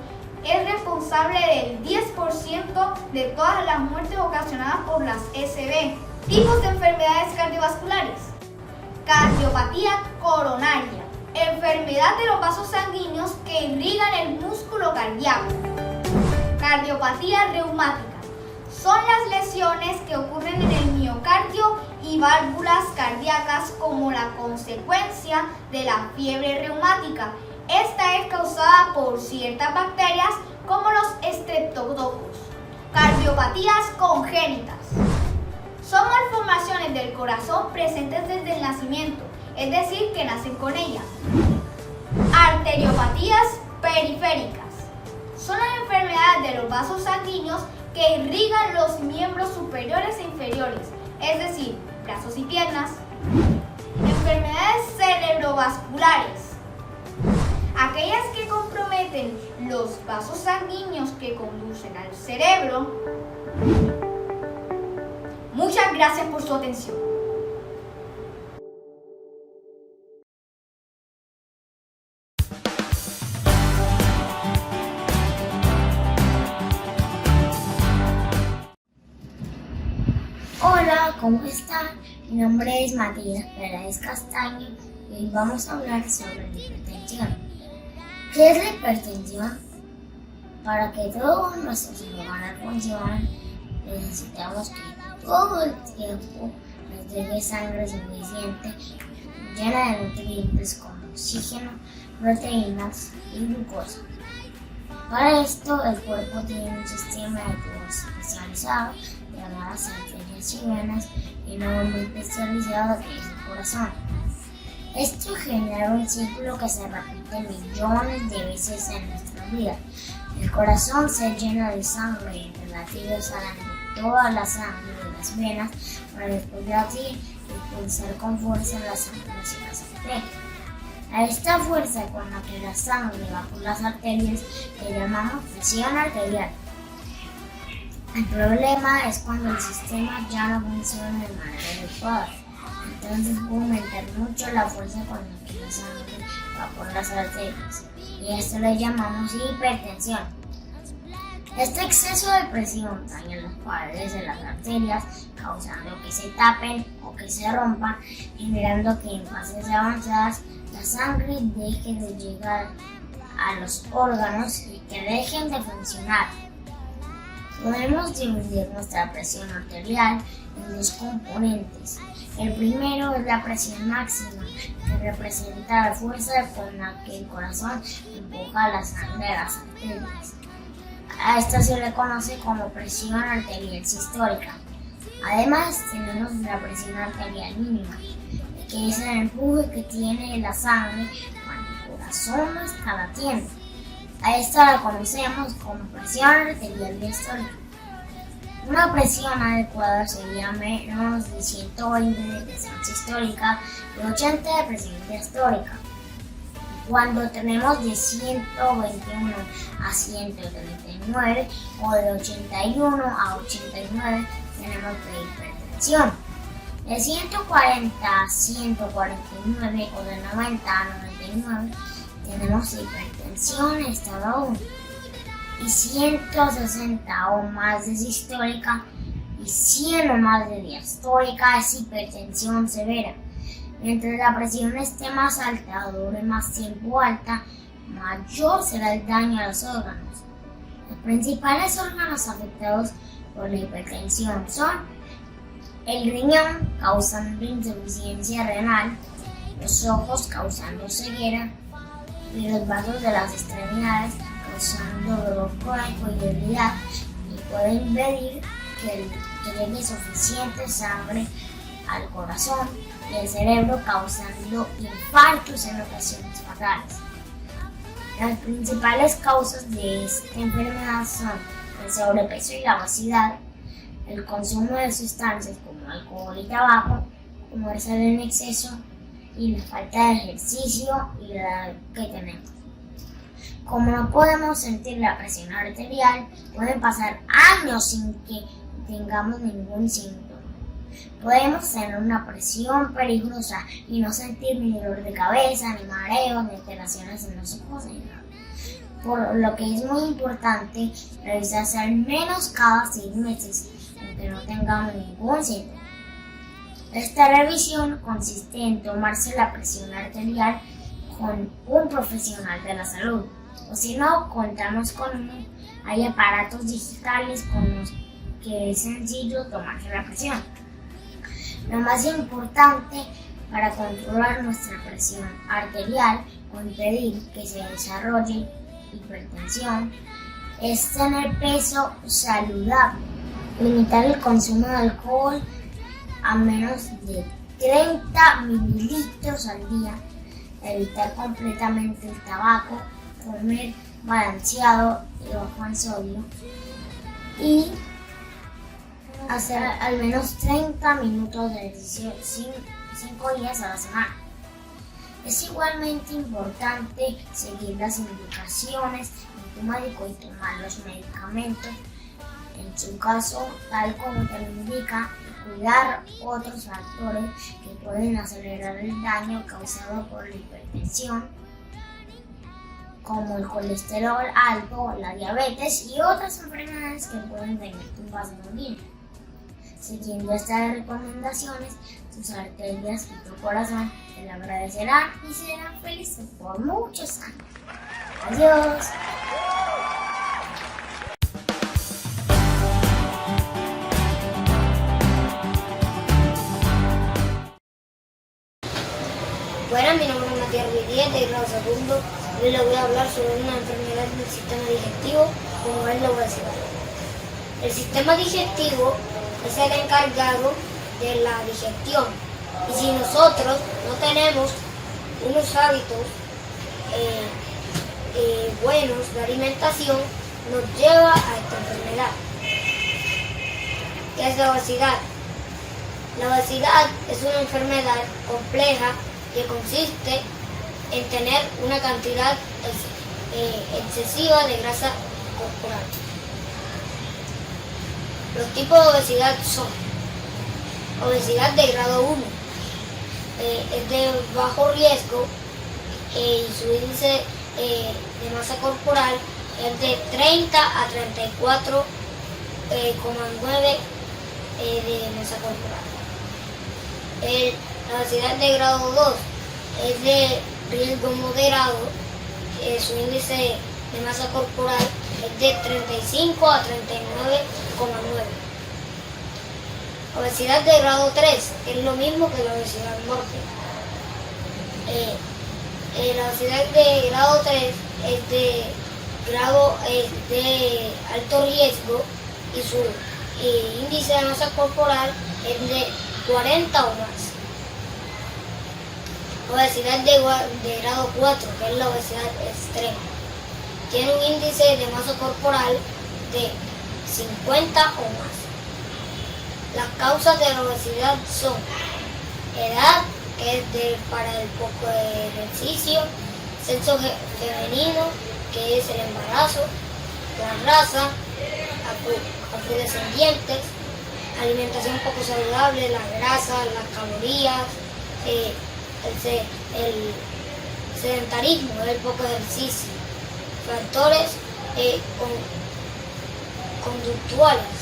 es responsable del 10% de todas las muertes ocasionadas por las SV. Tipos de enfermedades cardiovasculares. Cardiopatía coronaria, enfermedad de los vasos sanguíneos que irrigan el músculo cardíaco. Cardiopatía reumática, son las lesiones que ocurren en el miocardio y válvulas cardíacas como la consecuencia de la fiebre reumática. Esta es causada por ciertas bacterias como los estreptococos. Cardiopatías congénitas. Son malformaciones del corazón presentes desde el nacimiento, es decir, que nacen con ellas. Arteriopatías periféricas. Son las enfermedades de los vasos sanguíneos que irrigan los miembros superiores e inferiores, es decir, brazos y piernas. Enfermedades cerebrovasculares. Aquellas que comprometen los vasos sanguíneos que conducen al cerebro. Muchas gracias por su atención. Hola, ¿cómo están? Mi nombre es Matías Pérez Castaño y hoy vamos a hablar sobre la hipertensión. ¿Qué es la hipertensión? Para que todos nuestros órganos funcionen, necesitamos que todo el tiempo nos llegue sangre suficiente, llena de nutrientes como oxígeno, proteínas y glucosa. Para esto, el cuerpo tiene un sistema de tubos especializado llamadas arterias y venas y uno muy especializado que es el corazón. Esto genera un ciclo que se repite millones de veces en nuestra vida. El corazón se llena de sangre y relativo salen de toda la sangre de las venas para después de allí impulsar con fuerza la sangre hacia las arterias. A esta fuerza con la que la sangre va por las arterias le llamamos presión arterial. El problema es cuando el sistema ya no funciona de manera adecuada. Entonces puede aumentar mucho la fuerza con la que la sangre va por las arterias. Y a esto le llamamos hipertensión. Este exceso de presión daña las paredes de las arterias, causando que se tapen o que se rompan, generando que en fases avanzadas la sangre deje de llegar a los órganos y que dejen de funcionar. Podemos dividir nuestra presión arterial en dos componentes. El primero es la presión máxima, que representa la fuerza con la que el corazón empuja la sangre a las arterias. A esta se le conoce como presión arterial sistólica. Además, tenemos la presión arterial mínima, que es el empuje que tiene la sangre cuando el corazón no está latiendo. A esta la conocemos como presión arterial diastólica. Una presión adecuada sería menos de 120 de presión sistólica y 80 de presión diastólica. Cuando tenemos de 121 a 139 o de 81 a 89 tenemos hipertensión. De 140 a 149 o de 90 a 99 tenemos hipertensión estado 1. Y 160 o más de sistólica y 100 o más de diastólica es hipertensión severa. Mientras la presión esté más alta o dure más tiempo alta, mayor será el daño a los órganos. Los principales órganos afectados por la hipertensión son el riñón, causando insuficiencia renal, los ojos, causando ceguera, y los vasos de las extremidades, causando dolor crónico y debilidad, y puede impedir que llegue suficiente sangre al corazón y al cerebro, causando infartos en ocasiones fatales. Las principales causas de esta enfermedad son el sobrepeso y la obesidad, el consumo de sustancias como alcohol y tabaco, comercial en exceso y la falta de ejercicio y la edad que tenemos. Como no podemos sentir la presión arterial, pueden pasar años sin que tengamos ningún síntoma. Podemos tener una presión peligrosa y no sentir ni dolor de cabeza, ni mareos, ni alteraciones en los ojos, ni nada. Por lo que es muy importante revisarse al menos cada 6 meses, aunque no tengamos ningún síntoma. Esta revisión consiste en tomarse la presión arterial con un profesional de la salud, o si no contamos con uno, hay aparatos digitales con los que es sencillo tomarse la presión. Lo más importante para controlar nuestra presión arterial o impedir que se desarrolle hipertensión es tener peso saludable, limitar el consumo de alcohol a menos de 30 mililitros al día, evitar completamente el tabaco, comer balanceado y bajo en sodio y hacer al menos 30 minutos de ejercicio 5 días a la semana. Es igualmente importante seguir las indicaciones de tu médico y tomar los medicamentos en su caso tal como te lo indica, y cuidar otros factores que pueden acelerar el daño causado por la hipertensión, como el colesterol alto, la diabetes y otras enfermedades que pueden dañar tu vaso sanguíneo. Siguiendo estas recomendaciones, tus arterias y tu corazón te lo agradecerán y serán felices por muchos años. Adiós. Bueno, mi nombre es Matías Ruiz de grado segundo. Hoy les voy a hablar sobre una enfermedad del sistema digestivo como es la obesidad. El sistema digestivo es el encargado de la digestión y si nosotros no tenemos unos hábitos buenos de alimentación, nos lleva a esta enfermedad. ¿Qué es la obesidad? La obesidad es una enfermedad compleja que consiste en tener una cantidad excesiva de grasa corporal. Los tipos de obesidad son obesidad de grado 1, es de bajo riesgo y su índice de masa corporal es de 30 a 34,9 de masa corporal. La obesidad de grado 2 es de riesgo moderado, su índice de masa corporal es de 35 a 39,9. Obesidad de grado 3 es lo mismo que la obesidad mórbida. La obesidad de grado 3 es de alto riesgo y su índice de masa corporal es de 40 o más. Obesidad de grado 4, que es la obesidad extrema, tiene un índice de masa corporal de 50 o más. Las causas de la obesidad son edad, que es para el poco ejercicio, sexo femenino, que es el embarazo, la raza, afrodescendientes, alimentación poco saludable, las grasas, las calorías, el sedentarismo, el poco ejercicio, factores conductuales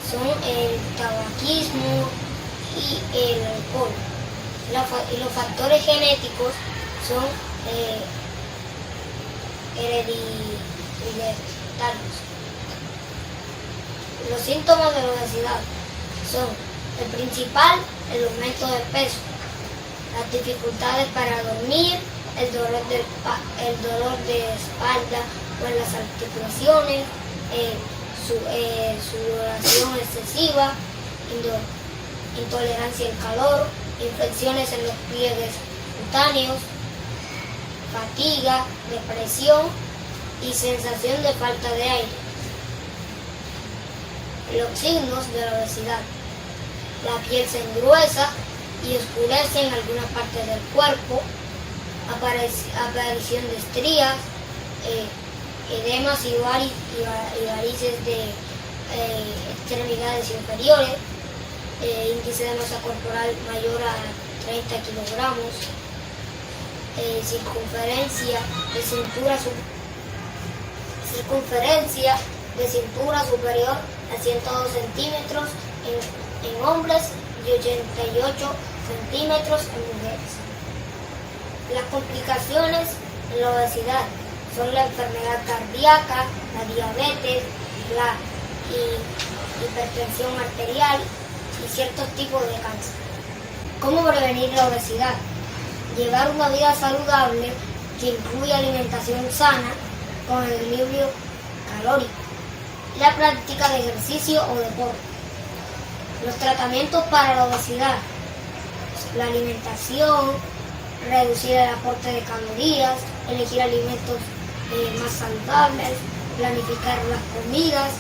son el tabaquismo y el alcohol. Y los factores genéticos son hereditarios. Los síntomas de la obesidad son el principal, el aumento de peso, las dificultades para dormir, el dolor de espalda o en las articulaciones, sudoración excesiva, intolerancia al calor, infecciones en los pliegues cutáneos, fatiga, depresión y sensación de falta de aire. Los signos de la obesidad: la piel se engruesa y oscurece en algunas partes del cuerpo, aparición de estrías, edemas y varices de extremidades inferiores, índice de masa corporal mayor a 30 kilogramos, circunferencia de cintura superior a 102 centímetros en hombres y 88 centímetros en mujeres. Las complicaciones en la obesidad son la enfermedad cardíaca, la diabetes, la hipertensión arterial y ciertos tipos de cáncer. ¿Cómo prevenir la obesidad? Llevar una vida saludable que incluye alimentación sana con equilibrio calórico, la práctica de ejercicio o deporte. Los tratamientos para la obesidad: la alimentación, reducir el aporte de calorías, elegir alimentos más saludables, planificar las comidas,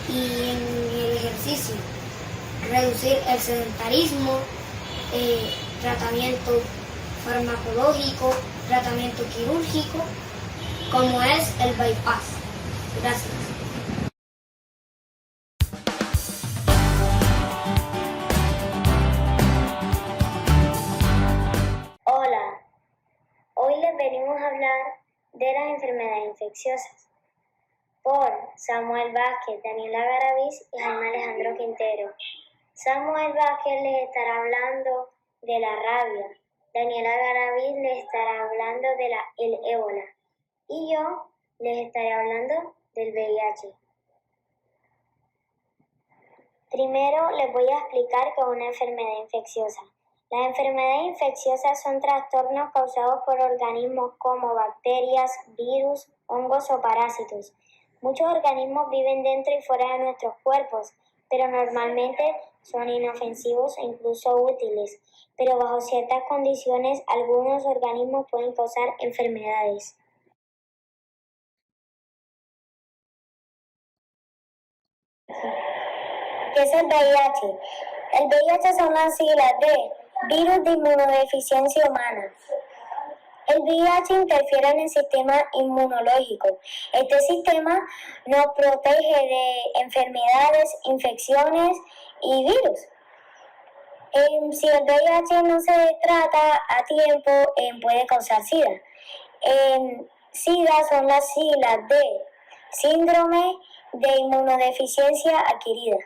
y en el ejercicio, reducir el sedentarismo, tratamiento farmacológico, tratamiento quirúrgico, como es el bypass. Gracias. Hola, hoy les venimos a hablar de las enfermedades infecciosas por Samuel Vázquez, Daniela Garaviz y Jaime Alejandro Quintero. Samuel Vázquez les estará hablando de la rabia, Daniela Garaviz les estará hablando del ébola y yo les estaré hablando del VIH. Primero les voy a explicar qué es una enfermedad infecciosa. Las enfermedades infecciosas son trastornos causados por organismos como bacterias, virus, hongos o parásitos. Muchos organismos viven dentro y fuera de nuestros cuerpos, pero normalmente son inofensivos e incluso útiles. Pero bajo ciertas condiciones, algunos organismos pueden causar enfermedades. ¿Qué es el VIH? El VIH son las siglas de Virus de Inmunodeficiencia Humana. El VIH interfiere en el sistema inmunológico. Este sistema nos protege de enfermedades, infecciones y virus. Si el VIH no se trata a tiempo, puede causar SIDA. SIDA son las siglas de Síndrome de Inmunodeficiencia Adquirida.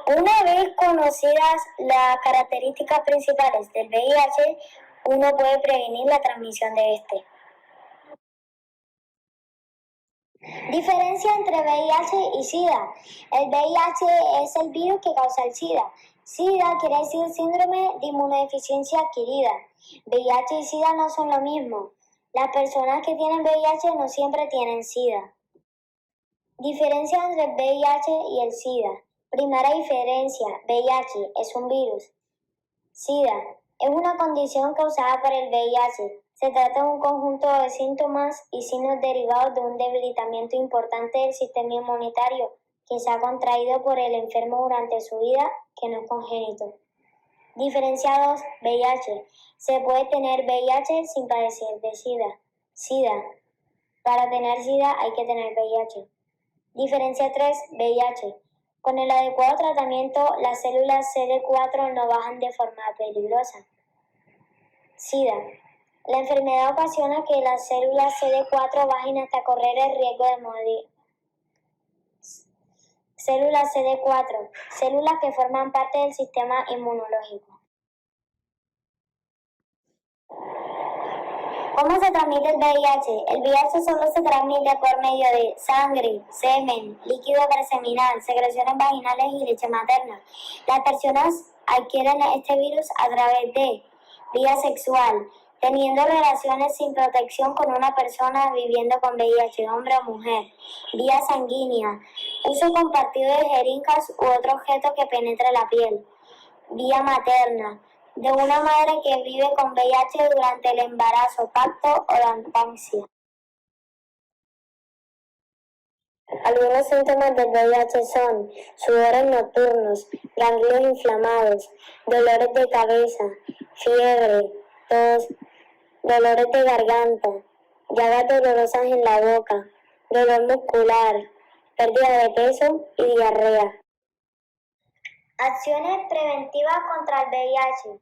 Una vez conocidas las características principales del VIH, uno puede prevenir la transmisión de este. Diferencia entre VIH y SIDA. El VIH es el virus que causa el SIDA. SIDA quiere decir síndrome de inmunodeficiencia adquirida. VIH y SIDA no son lo mismo. Las personas que tienen VIH no siempre tienen SIDA. Diferencia entre el VIH y el SIDA. Primera diferencia, VIH es un virus. SIDA es una condición causada por el VIH. Se trata de un conjunto de síntomas y signos derivados de un debilitamiento importante del sistema inmunitario que se ha contraído por el enfermo durante su vida, que no es congénito. Diferencia 2, VIH. Se puede tener VIH sin padecer de SIDA. SIDA. Para tener SIDA hay que tener VIH. Diferencia 3, VIH. Con el adecuado tratamiento, las células CD4 no bajan de forma peligrosa. SIDA. La enfermedad ocasiona que las células CD4 bajen hasta correr el riesgo de morir. Células CD4, células que forman parte del sistema inmunológico. ¿Cómo se transmite el VIH? El VIH solo se transmite por medio de sangre, semen, líquido preseminal, secreciones vaginales y leche materna. Las personas adquieren este virus a través de vía sexual, teniendo relaciones sin protección con una persona viviendo con VIH, hombre o mujer, vía sanguínea, uso compartido de jeringas u otro objeto que penetre la piel, vía materna, de una madre que vive con VIH durante el embarazo, parto o lactancia. Algunos síntomas del VIH son sudores nocturnos, ganglios inflamados, dolores de cabeza, fiebre, tos, dolores de garganta, llagas dolorosas en la boca, dolor muscular, pérdida de peso y diarrea. Acciones preventivas contra el VIH.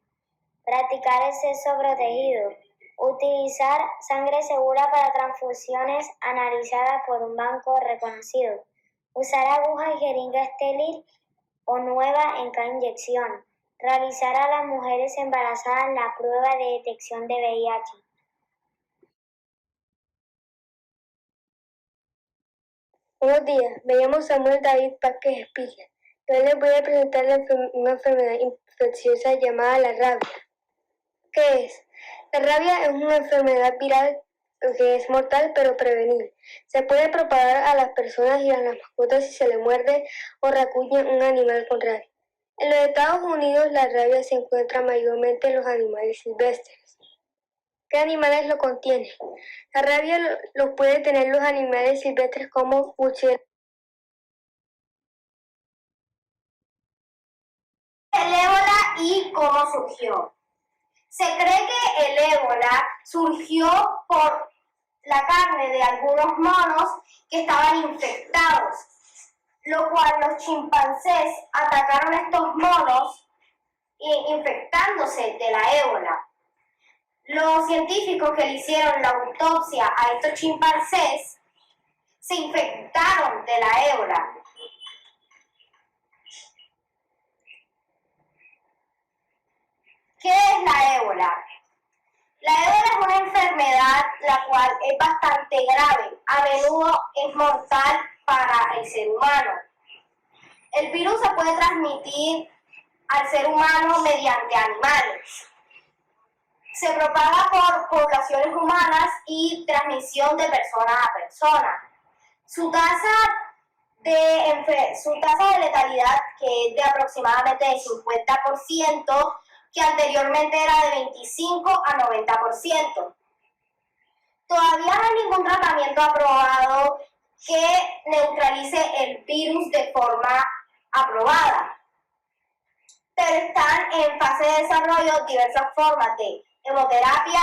Practicar el sexo protegido. Utilizar sangre segura para transfusiones analizadas por un banco reconocido. Usar aguja y jeringa estéril o nueva en cada inyección. Realizar a las mujeres embarazadas la prueba de detección de VIH. Buenos días, me llamo Samuel David Vázquez Espilla. Hoy les voy a presentar una enfermedad infecciosa llamada la rabia. ¿Qué es? La rabia es una enfermedad viral que es mortal pero prevenible. Se puede propagar a las personas y a las mascotas si se le muerde o rasguña un animal contrario. En los Estados Unidos la rabia se encuentra mayormente en los animales silvestres. ¿Qué animales lo contienen? La rabia lo pueden tener los animales silvestres como murciélagos. El ébola y cómo surgió. Se cree que el ébola surgió por la carne de algunos monos que estaban infectados, lo cual los chimpancés atacaron a estos monos infectándose de la ébola. Los científicos que le hicieron la autopsia a estos chimpancés se infectaron de la ébola. ¿Qué es la ébola? La ébola es una enfermedad la cual es bastante grave, a menudo es mortal para el ser humano. El virus se puede transmitir al ser humano mediante animales. Se propaga por poblaciones humanas y transmisión de persona a persona. Su tasa de letalidad, que es de aproximadamente el 50%, que anteriormente era de 25 a 90%. Todavía no hay ningún tratamiento aprobado que neutralice el virus de forma aprobada. pero están en fase de desarrollo diversas formas de hemoterapia,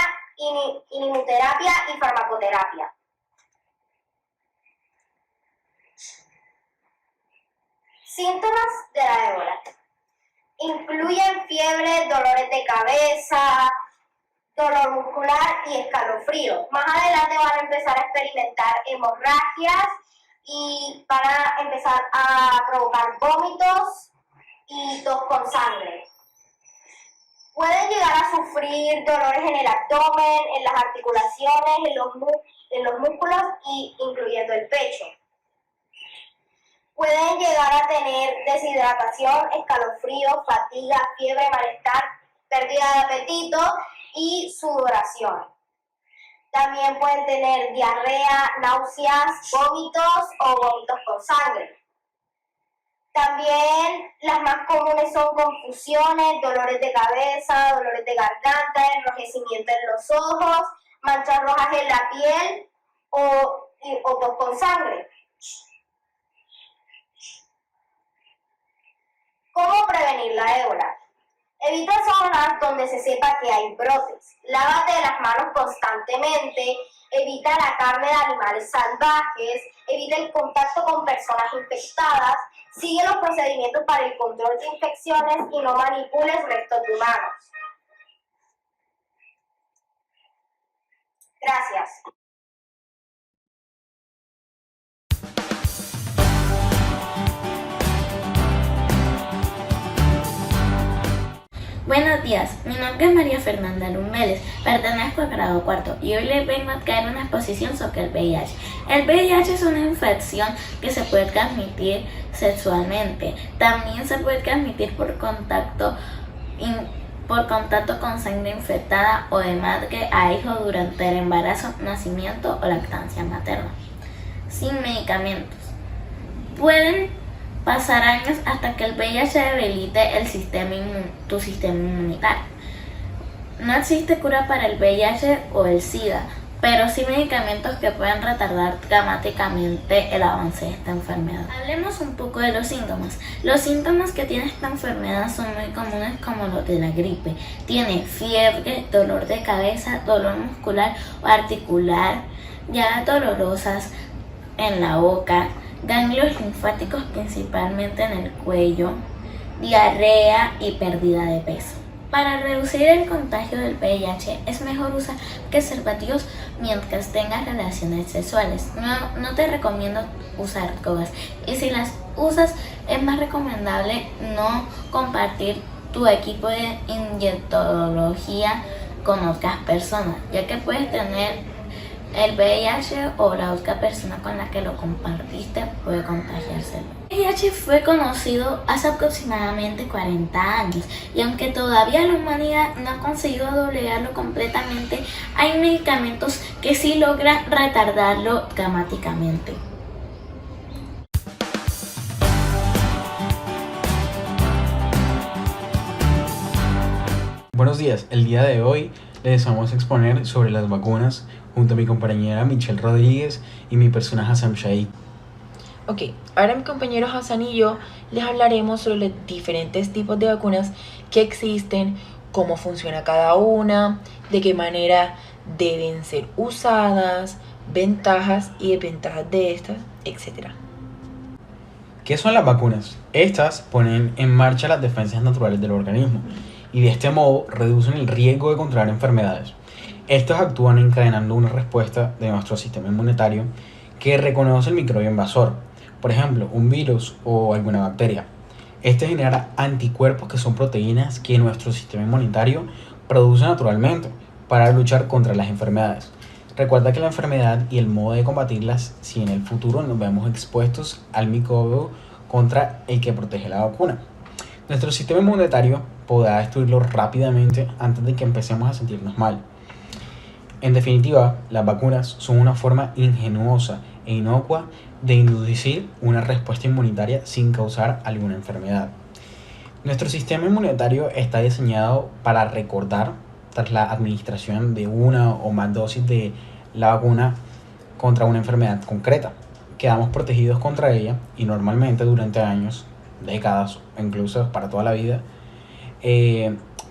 inmunoterapia y farmacoterapia. Síntomas de la ébola. Incluyen fiebre, dolores de cabeza, dolor muscular y escalofrío. Más adelante van a empezar a experimentar hemorragias y van a empezar a provocar vómitos y tos con sangre. Pueden llegar a sufrir dolores en el abdomen, en las articulaciones, en los músculos y incluyendo el pecho. Pueden llegar a tener deshidratación, escalofrío, fatiga, fiebre, malestar, pérdida de apetito y sudoración. También pueden tener diarrea, náuseas, vómitos o vómitos con sangre. También las más comunes son confusiones, dolores de cabeza, dolores de garganta, enrojecimiento en los ojos, manchas rojas en la piel o tos con sangre. ¿Cómo prevenir la ébola? Evita zonas donde se sepa que hay brotes. Lávate las manos constantemente. Evita la carne de animales salvajes. Evita el contacto con personas infectadas. Sigue los procedimientos para el control de infecciones y no manipules restos de humanos. Gracias. Buenos días, mi nombre es María Fernanda Lumbérez, pertenezco al grado cuarto y hoy les vengo a traer una exposición sobre el VIH. El VIH es una infección que se puede transmitir sexualmente, también se puede transmitir por contacto con sangre infectada o de madre a hijo durante el embarazo, nacimiento o lactancia materna. Sin medicamentos. Pueden pasar años hasta que el VIH debilite tu sistema inmunitario. No existe cura para el VIH o el SIDA, pero sí medicamentos que pueden retardar dramáticamente el avance de esta enfermedad. Hablemos un poco de los síntomas. Los síntomas que tiene esta enfermedad son muy comunes como los de la gripe. Tiene fiebre, dolor de cabeza, dolor muscular o articular, llagas dolorosas en la boca, ganglios linfáticos principalmente en el cuello, diarrea y pérdida de peso. Para reducir el contagio del VIH es mejor usar preservativos mientras tengas relaciones sexuales. No te recomiendo usar drogas y si las usas es más recomendable no compartir tu equipo de inyectología con otras personas, ya que puedes tener el VIH o la otra persona con la que lo compartiste puede contagiárselo. El VIH fue conocido hace aproximadamente 40 años y aunque todavía la humanidad no ha conseguido doblegarlo completamente, hay medicamentos que sí logran retardarlo dramáticamente. Buenos días, el día de hoy les vamos a exponer sobre las vacunas junto a mi compañera Michelle Rodríguez y mi persona Hassam Shaikh. Ok, ahora mi compañero Hassan y yo les hablaremos sobre los diferentes tipos de vacunas que existen, cómo funciona cada una, de qué manera deben ser usadas, ventajas y desventajas de estas, etc. ¿Qué son las vacunas? Estas ponen en marcha las defensas naturales del organismo y de este modo reducen el riesgo de contraer enfermedades. Estos actúan encadenando una respuesta de nuestro sistema inmunitario que reconoce el microbio invasor, por ejemplo, un virus o alguna bacteria. Este genera anticuerpos que son proteínas que nuestro sistema inmunitario produce naturalmente para luchar contra las enfermedades. Recuerda que la enfermedad y el modo de combatirlas si en el futuro nos vemos expuestos al microbio contra el que protege la vacuna. Nuestro sistema inmunitario podrá destruirlo rápidamente antes de que empecemos a sentirnos mal. En definitiva, las vacunas son una forma ingeniosa e inocua de inducir una respuesta inmunitaria sin causar alguna enfermedad. Nuestro sistema inmunitario está diseñado para recordar tras la administración de una o más dosis de la vacuna contra una enfermedad concreta. Quedamos protegidos contra ella y normalmente durante años, décadas o incluso para toda la vida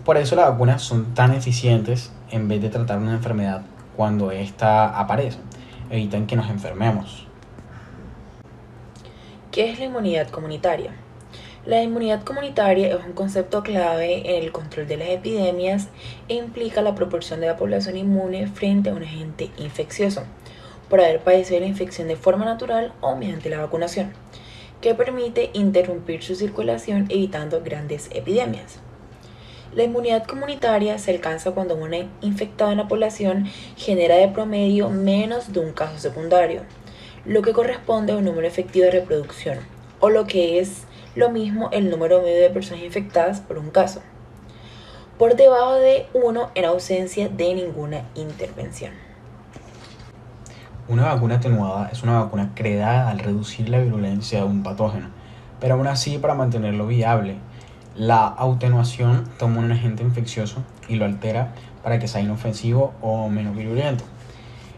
Por eso las vacunas son tan eficientes en vez de tratar una enfermedad cuando ésta aparece. Evitan que nos enfermemos. ¿Qué es la inmunidad comunitaria? La inmunidad comunitaria es un concepto clave en el control de las epidemias e implica la proporción de la población inmune frente a un agente infeccioso, por haber padecido la infección de forma natural o mediante la vacunación, que permite interrumpir su circulación evitando grandes epidemias. La inmunidad comunitaria se alcanza cuando un infectado en la población genera de promedio menos de un caso secundario, lo que corresponde a un número efectivo de reproducción, o lo que es lo mismo el número medio de personas infectadas por un caso, por debajo de 1 en ausencia de ninguna intervención. Una vacuna atenuada es una vacuna creada al reducir la virulencia de un patógeno, pero aún así para mantenerlo viable. La atenuación toma un agente infeccioso y lo altera para que sea inofensivo o menos virulento.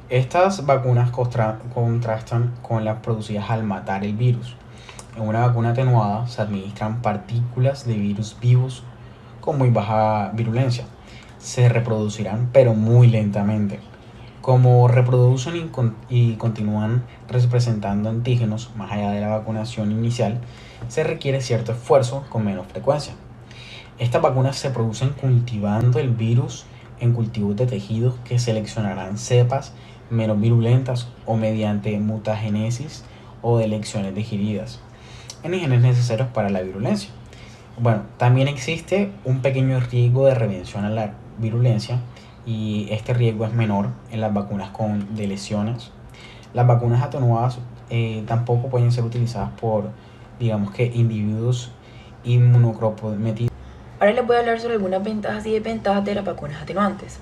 Estas vacunas contrastan con las producidas al matar el virus. En una vacuna atenuada se administran partículas de virus vivos con muy baja virulencia. Se reproducirán pero muy lentamente. Como reproducen y continúan representando antígenos más allá de la vacunación inicial, se requiere cierto esfuerzo con menos frecuencia. Estas vacunas se producen cultivando el virus en cultivos de tejidos que seleccionarán cepas menos virulentas o mediante mutagénesis o de elecciones digeridas en genes necesarios para la virulencia. Bueno, también existe un pequeño riesgo de revención a la virulencia y este riesgo es menor en las vacunas con lesiones. Las vacunas atenuadas tampoco pueden ser utilizadas por, individuos inmunocomprometidos. Ahora les voy a hablar sobre algunas ventajas y desventajas de las vacunas atenuantes.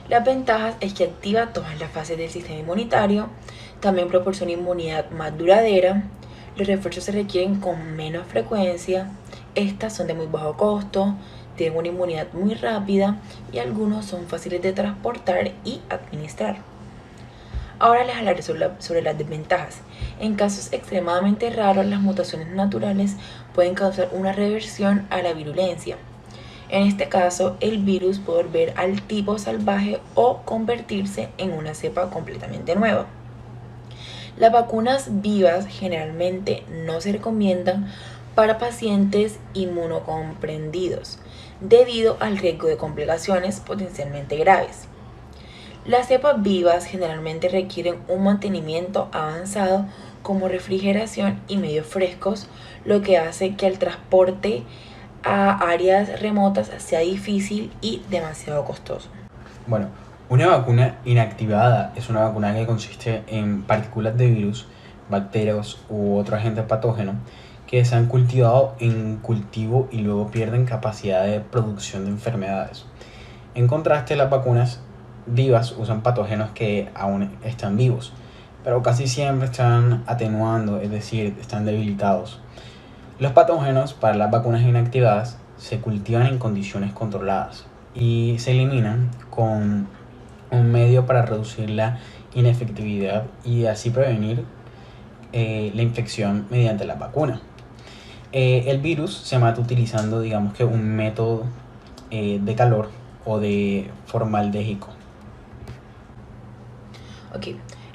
Las ventajas es que activa todas las fases del sistema inmunitario, también proporciona inmunidad más duradera, los refuerzos se requieren con menos frecuencia, estas son de muy bajo costo, tienen una inmunidad muy rápida y algunos son fáciles de transportar y administrar. Ahora les hablaré sobre las desventajas. En casos extremadamente raros, las mutaciones naturales pueden causar una reversión a la virulencia. En este caso, el virus puede volver al tipo salvaje o convertirse en una cepa completamente nueva. Las vacunas vivas generalmente no se recomiendan para pacientes inmunocomprendidos debido al riesgo de complicaciones potencialmente graves. Las cepas vivas generalmente requieren un mantenimiento avanzado como refrigeración y medios frescos, lo que hace que el transporte a áreas remotas sea difícil y demasiado costoso. Bueno, una vacuna inactivada es una vacuna que consiste en partículas de virus, bacterias u otro agente patógeno que se han cultivado en cultivo y luego pierden capacidad de producción de enfermedades. En contraste, las vacunas vivas usan patógenos que aún están vivos, pero casi siempre están atenuando, es decir, están debilitados. Los patógenos para las vacunas inactivadas se cultivan en condiciones controladas y se eliminan con un medio para reducir la inefectividad y así prevenir la infección mediante la vacuna. El virus se mata utilizando, un método de calor o de formaldehído.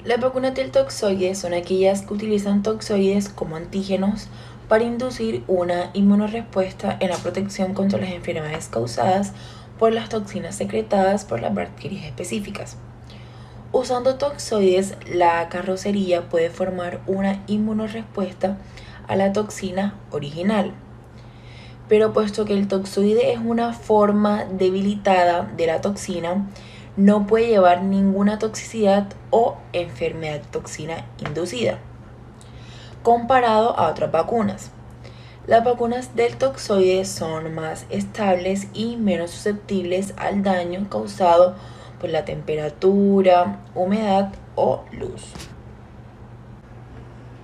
Las vacunas del toxoide son aquellas que utilizan toxoides como antígenos para inducir una inmunorespuesta en la protección contra las enfermedades causadas por las toxinas secretadas por las bacterias específicas. Usando toxoides, la carrocería puede formar una inmunorespuesta a la toxina original. Pero puesto que el toxoide es una forma debilitada de la toxina, no puede llevar ninguna toxicidad o enfermedad toxina inducida, comparado a otras vacunas. Las vacunas del toxoide son más estables y menos susceptibles al daño causado por la temperatura, humedad o luz.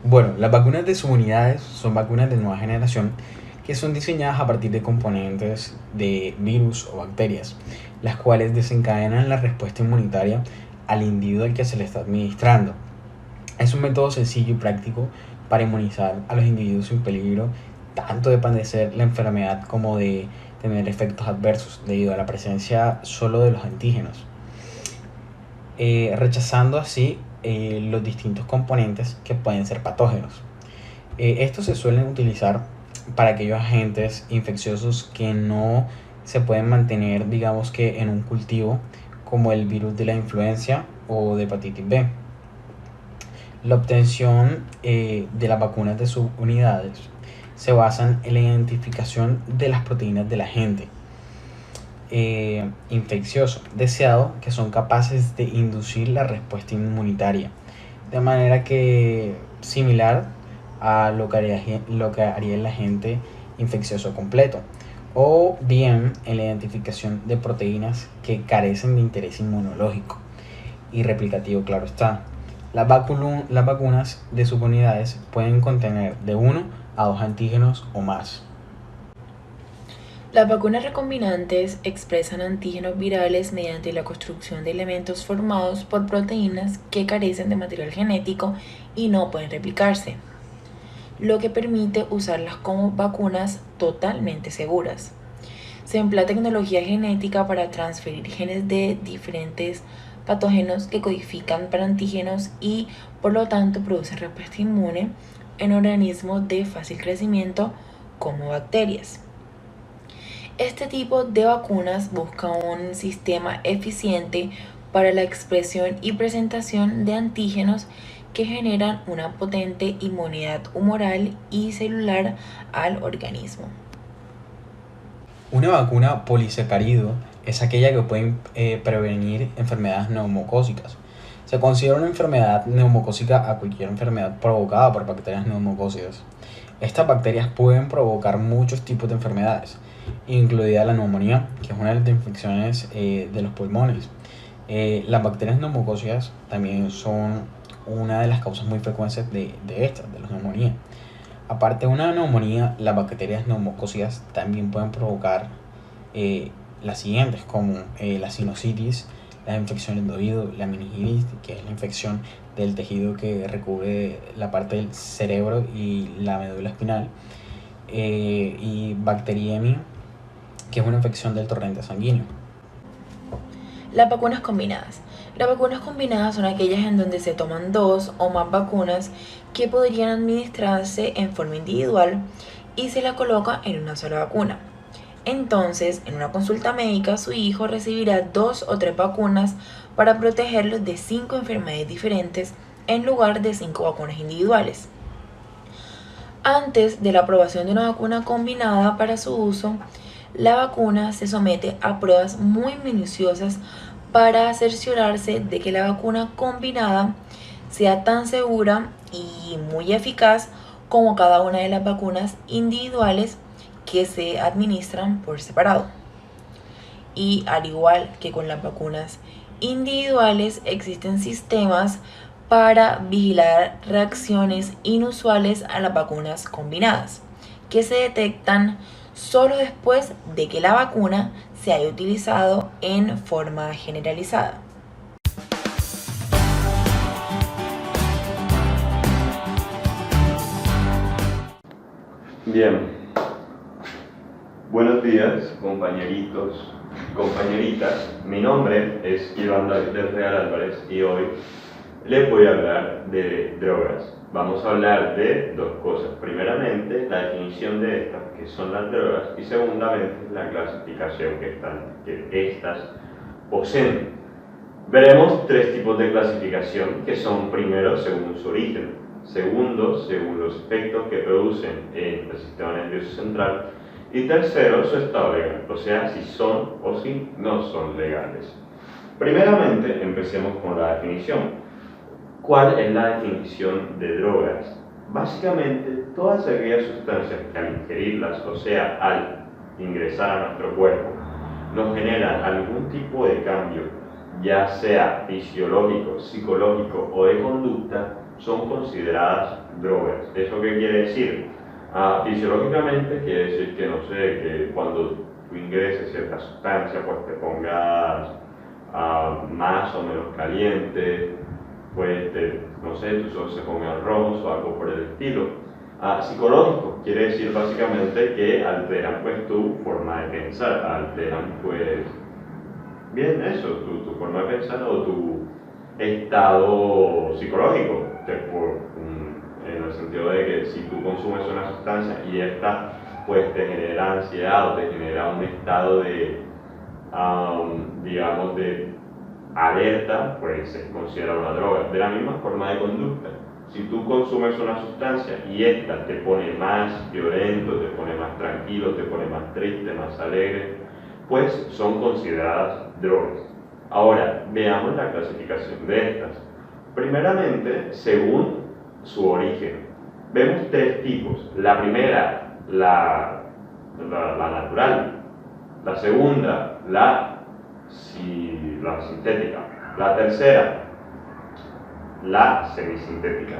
Bueno, las vacunas de subunidades son vacunas de nueva generación que son diseñadas a partir de componentes de virus o bacterias, las cuales desencadenan la respuesta inmunitaria al individuo al que se le está administrando. Es un método sencillo y práctico para inmunizar a los individuos sin peligro tanto de padecer la enfermedad como de tener efectos adversos debido a la presencia solo de los antígenos, rechazando así los distintos componentes que pueden ser patógenos. Estos se suelen utilizar para aquellos agentes infecciosos que no se pueden mantener, digamos que en un cultivo, como el virus de la influenza o de hepatitis B. La obtención de las vacunas de subunidades se basan en la identificación de las proteínas del agente infeccioso deseado, que son capaces de inducir la respuesta inmunitaria, de manera que similar a lo que haría el agente infeccioso completo, o bien en la identificación de proteínas que carecen de interés inmunológico y replicativo, claro está. Las vacunas de subunidades pueden contener de 1 a 2 antígenos o más. Las vacunas recombinantes expresan antígenos virales mediante la construcción de elementos formados por proteínas que carecen de material genético y no pueden replicarse, lo que permite usarlas como vacunas totalmente seguras. Se emplea tecnología genética para transferir genes de diferentes patógenos que codifican para antígenos y por lo tanto producen respuesta inmune en organismos de fácil crecimiento como bacterias. Este tipo de vacunas busca un sistema eficiente para la expresión y presentación de antígenos que generan una potente inmunidad humoral y celular al organismo. Una vacuna polisacárido es aquella que puede prevenir enfermedades neumocócicas. Se considera una enfermedad neumocócica a cualquier enfermedad provocada por bacterias neumocócicas. Estas bacterias pueden provocar muchos tipos de enfermedades, incluida la neumonía, que es una de las infecciones de los pulmones. Las bacterias neumocócicas también son una de las causas muy frecuentes de la neumonía. Aparte de una neumonía, las bacterias neumocócicas también pueden provocar las siguientes, como la sinusitis, las infecciones de oído, la meningitis, que es la infección del tejido que recubre la parte del cerebro y la médula espinal, y bacteriemia, que es una infección del torrente sanguíneo. Las vacunas combinadas. Las vacunas combinadas son aquellas en donde se toman 2 o más vacunas que podrían administrarse en forma individual y se la coloca en una sola vacuna. Entonces, en una consulta médica, su hijo recibirá 2 o 3 vacunas para protegerlo de 5 enfermedades diferentes en lugar de 5 vacunas individuales. Antes de la aprobación de una vacuna combinada para su uso, la vacuna se somete a pruebas muy minuciosas para cerciorarse de que la vacuna combinada sea tan segura y muy eficaz como cada una de las vacunas individuales que se administran por separado. Y al igual que con las vacunas individuales, existen sistemas para vigilar reacciones inusuales a las vacunas combinadas, que se detectan solo después de que la vacuna se haya utilizado en forma generalizada. Bien. Buenos días, compañeritos y compañeritas. Mi nombre es Iván David del Real Álvarez y hoy les voy a hablar de drogas. Vamos a hablar de 2 cosas. Primeramente, la definición de estas, que son las drogas, y segundamente, la clasificación que estas poseen. Veremos 3 tipos de clasificación, que son: primero, según su origen; segundo, según los efectos que producen en el sistema nervioso central; y tercero, su estado legal, o sea, si son o si no son legales. Primeramente, empecemos con la definición. ¿Cuál es la definición de drogas? Básicamente, todas aquellas sustancias que al ingerirlas, o sea, al ingresar a nuestro cuerpo, nos generan algún tipo de cambio, ya sea fisiológico, psicológico o de conducta, son consideradas drogas. ¿Eso qué quiere decir? Fisiológicamente quiere decir que, no sé, que cuando tú ingreses cierta sustancia, pues te pongas más o menos caliente, pues no sé, tus ojos se pongan rojos o algo por el estilo. Psicológico quiere decir básicamente que alteran pues tu forma de pensar, alteran pues bien eso, tu forma de pensar o tu estado psicológico, en el sentido de que si tú consumes una sustancia y esta pues te genera ansiedad o te genera un estado de, digamos, de alerta, pues se considera una droga. De la misma forma de conducta, si tú consumes una sustancia y esta te pone más violento, te pone más tranquilo, te pone más triste, más alegre, pues son consideradas drogas. Ahora, veamos la clasificación de estas. Primeramente, según su origen, vemos tres tipos. La primera, la natural. La segunda, la sintética. La tercera, la semisintética.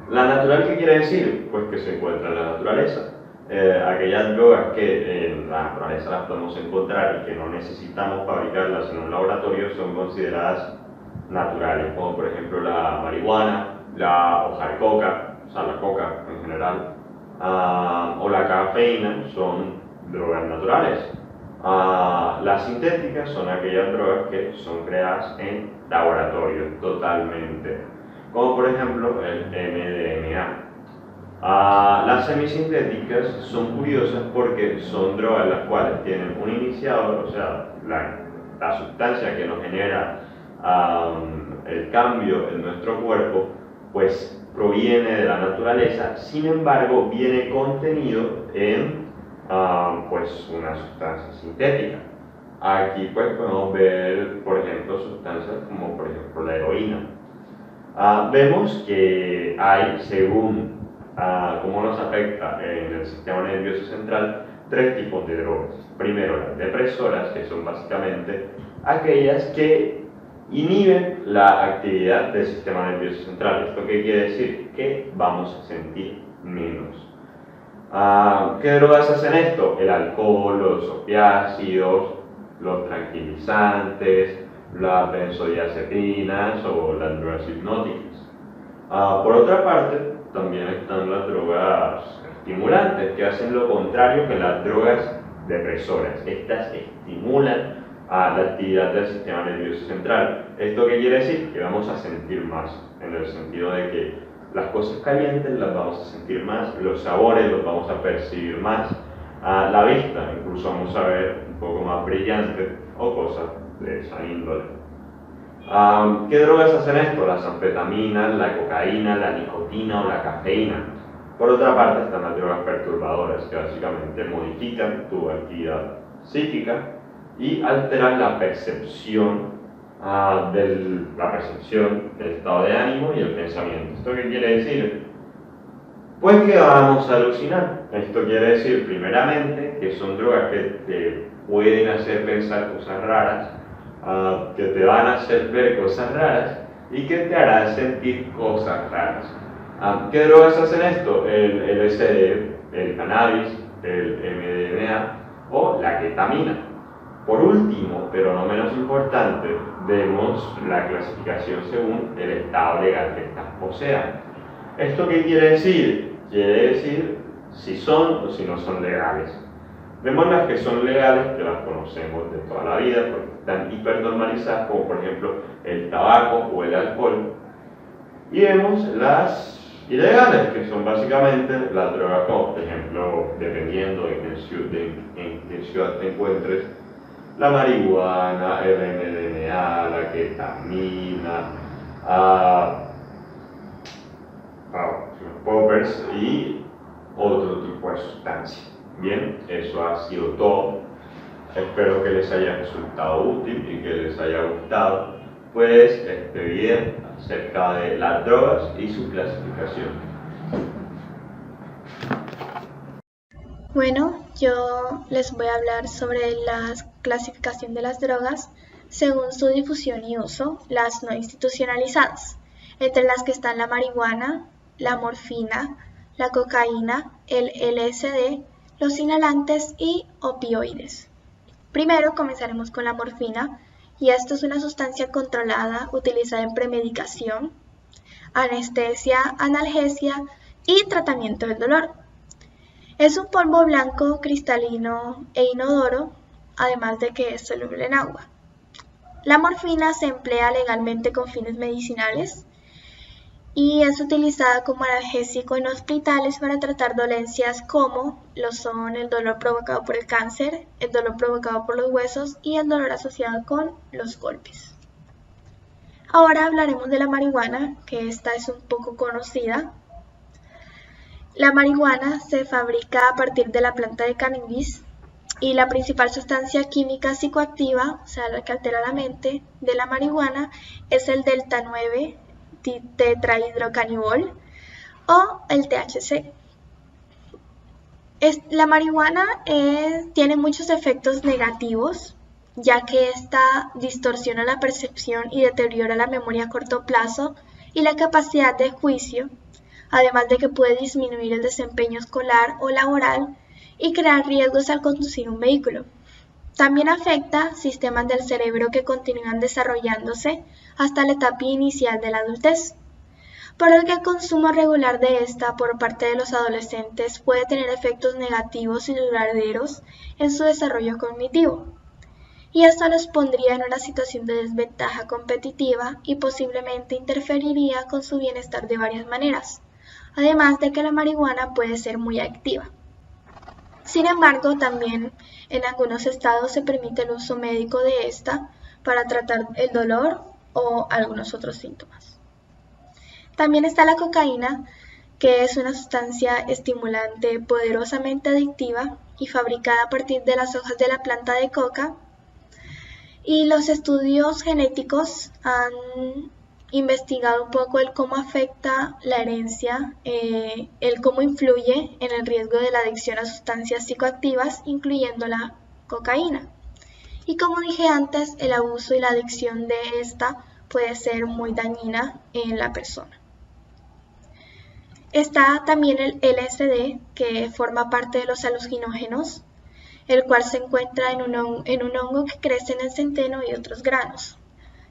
La natural, ¿qué quiere decir? Pues que se encuentra en la naturaleza. Aquellas drogas que en la naturaleza las podemos encontrar y que no necesitamos fabricarlas en un laboratorio son consideradas naturales, como por ejemplo la marihuana, la hoja de coca, o sea, la coca en general, o la cafeína son drogas naturales. Las sintéticas son aquellas drogas que son creadas en laboratorio totalmente, como por ejemplo el MDMA. Las semisintéticas son curiosas porque son drogas las cuales tienen un iniciador, o sea, la sustancia que nos genera el cambio en nuestro cuerpo, pues proviene de la naturaleza, sin embargo viene contenido en pues una sustancia sintética. Aquí pues podemos ver, por ejemplo, sustancias como por ejemplo la heroína. Vemos que hay, según cómo nos afecta en el sistema nervioso central, tres tipos de drogas. Primero, las depresoras, que son básicamente aquellas que inhiben la actividad del sistema nervioso central. ¿Esto qué quiere decir? Que vamos a sentir menos. ¿Qué drogas hacen esto? El alcohol, los opiáceos, los tranquilizantes, las benzodiazepinas o las drogas hipnóticas. Por otra parte, también están las drogas estimulantes, que hacen lo contrario que las drogas depresoras. Estas estimulan la actividad del sistema nervioso central. ¿Esto qué quiere decir? Que vamos a sentir más, en el sentido de que las cosas calientes las vamos a sentir más, los sabores los vamos a percibir más, la vista incluso vamos a ver un poco más brillante o cosas de esa índole. ¿Qué drogas hacen esto? Las anfetaminas, la cocaína, la nicotina o la cafeína. Por otra parte están las drogas perturbadoras, que básicamente modifican tu actividad psíquica y alteran la percepción del estado de ánimo y el pensamiento. ¿Esto qué quiere decir? Pues que vamos a alucinar. Esto quiere decir, primeramente, que son drogas que te pueden hacer pensar cosas raras, que te van a hacer ver cosas raras y que te harán sentir cosas raras. ¿Qué drogas hacen esto? El LSD, el cannabis, el MDMA o la ketamina. Por último, pero no menos importante, vemos la clasificación según el estado legal que estas posean. ¿Esto qué quiere decir? Quiere decir si son o si no son legales. Vemos las que son legales, que las conocemos de toda la vida, porque están hipernormalizadas, como por ejemplo el tabaco o el alcohol. Y vemos las ilegales, que son básicamente las drogas, como por ejemplo, dependiendo en qué ciudad te encuentres, la marihuana, el MDMA, la ketamina, los poppers y otro tipo de sustancia. Bien, eso ha sido todo. Espero que les haya resultado útil y que les haya gustado pues este video acerca de las drogas y su clasificación. Bueno, yo les voy a hablar sobre la clasificación de las drogas según su difusión y uso, las no institucionalizadas, entre las que están la marihuana, la morfina, la cocaína, el LSD, los inhalantes y opioides. Primero comenzaremos con la morfina, y esto es una sustancia controlada utilizada en premedicación, anestesia, analgesia y tratamiento del dolor. Es un polvo blanco, cristalino e inodoro, además de que es soluble en agua. La morfina se emplea legalmente con fines medicinales y es utilizada como analgésico en hospitales para tratar dolencias como lo son el dolor provocado por el cáncer, el dolor provocado por los huesos y el dolor asociado con los golpes. Ahora hablaremos de la marihuana, que esta es un poco conocida. La marihuana se fabrica a partir de la planta de cannabis y la principal sustancia química psicoactiva, o sea, la que altera la mente de la marihuana, es el delta 9 tetrahidrocannabinol o el THC. La marihuana tiene muchos efectos negativos, ya que esta distorsiona la percepción y deteriora la memoria a corto plazo y la capacidad de juicio, además de que puede disminuir el desempeño escolar o laboral y crear riesgos al conducir un vehículo. También afecta sistemas del cerebro que continúan desarrollándose hasta la etapa inicial de la adultez, por lo que el consumo regular de esta por parte de los adolescentes puede tener efectos negativos y duraderos en su desarrollo cognitivo, y esto los pondría en una situación de desventaja competitiva y posiblemente interferiría con su bienestar de varias maneras, además de que la marihuana puede ser muy adictiva. Sin embargo, también en algunos estados se permite el uso médico de esta para tratar el dolor o algunos otros síntomas. También está la cocaína, que es una sustancia estimulante poderosamente adictiva y fabricada a partir de las hojas de la planta de coca. Y los estudios genéticos han investigado un poco el cómo afecta la herencia, el cómo influye en el riesgo de la adicción a sustancias psicoactivas, incluyendo la cocaína. Y como dije antes, el abuso y la adicción de esta puede ser muy dañina en la persona. Está también el LSD, que forma parte de los alucinógenos, el cual se encuentra en un hongo que crece en el centeno y otros granos.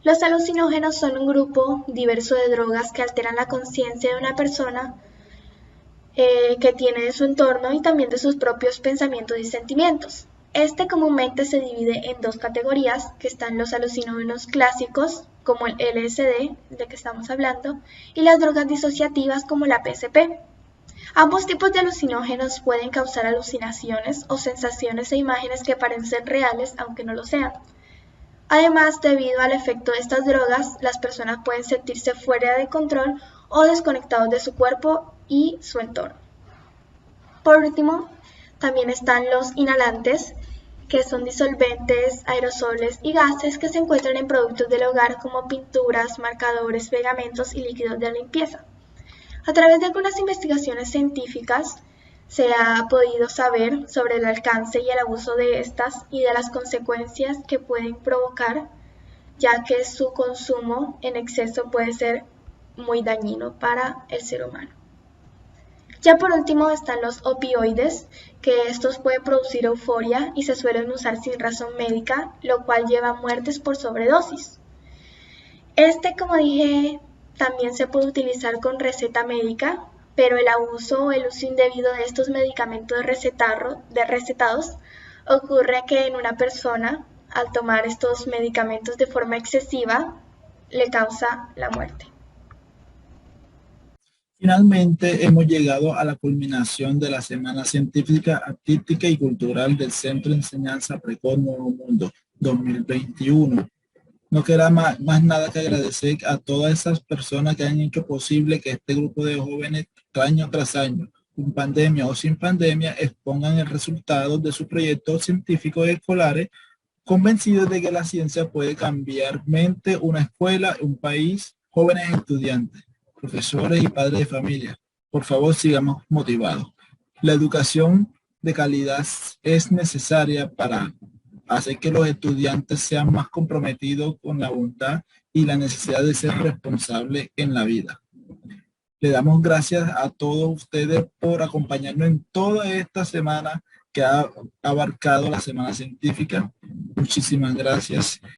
Los alucinógenos son un grupo diverso de drogas que alteran la conciencia de una persona que tiene de su entorno y también de sus propios pensamientos y sentimientos. Este comúnmente se divide en dos categorías, que están los alucinógenos clásicos, como el LSD, de que estamos hablando, y las drogas disociativas como la PSP. Ambos tipos de alucinógenos pueden causar alucinaciones o sensaciones e imágenes que parecen reales aunque no lo sean. Además, debido al efecto de estas drogas, las personas pueden sentirse fuera de control o desconectados de su cuerpo y su entorno. Por último, también están los inhalantes, que son disolventes, aerosoles y gases que se encuentran en productos del hogar como pinturas, marcadores, pegamentos y líquidos de limpieza. A través de algunas investigaciones científicas se ha podido saber sobre el alcance y el abuso de estas y de las consecuencias que pueden provocar, ya que su consumo en exceso puede ser muy dañino para el ser humano. Ya por último están los opioides, que estos pueden producir euforia y se suelen usar sin razón médica, lo cual lleva a muertes por sobredosis. Como dije, también se puede utilizar con receta médica, pero el abuso o el uso indebido de estos medicamentos recetados ocurre que en una persona, al tomar estos medicamentos de forma excesiva, le causa la muerte. Finalmente, hemos llegado a la culminación de la Semana Científica, Artística y Cultural del Centro de Enseñanza Precoz Nuevo Mundo 2021. No queda más nada que agradecer a todas esas personas que han hecho posible que este grupo de jóvenes año tras año, con pandemia o sin pandemia, expongan el resultado de sus proyectos científicos escolares, convencidos de que la ciencia puede cambiar mente, una escuela, un país, jóvenes estudiantes, profesores y padres de familia. Por favor, sigamos motivados. La educación de calidad es necesaria para hacer que los estudiantes sean más comprometidos con la voluntad y la necesidad de ser responsables en la vida. Le damos gracias a todos ustedes por acompañarnos en toda esta semana que ha abarcado la Semana Científica. Muchísimas gracias.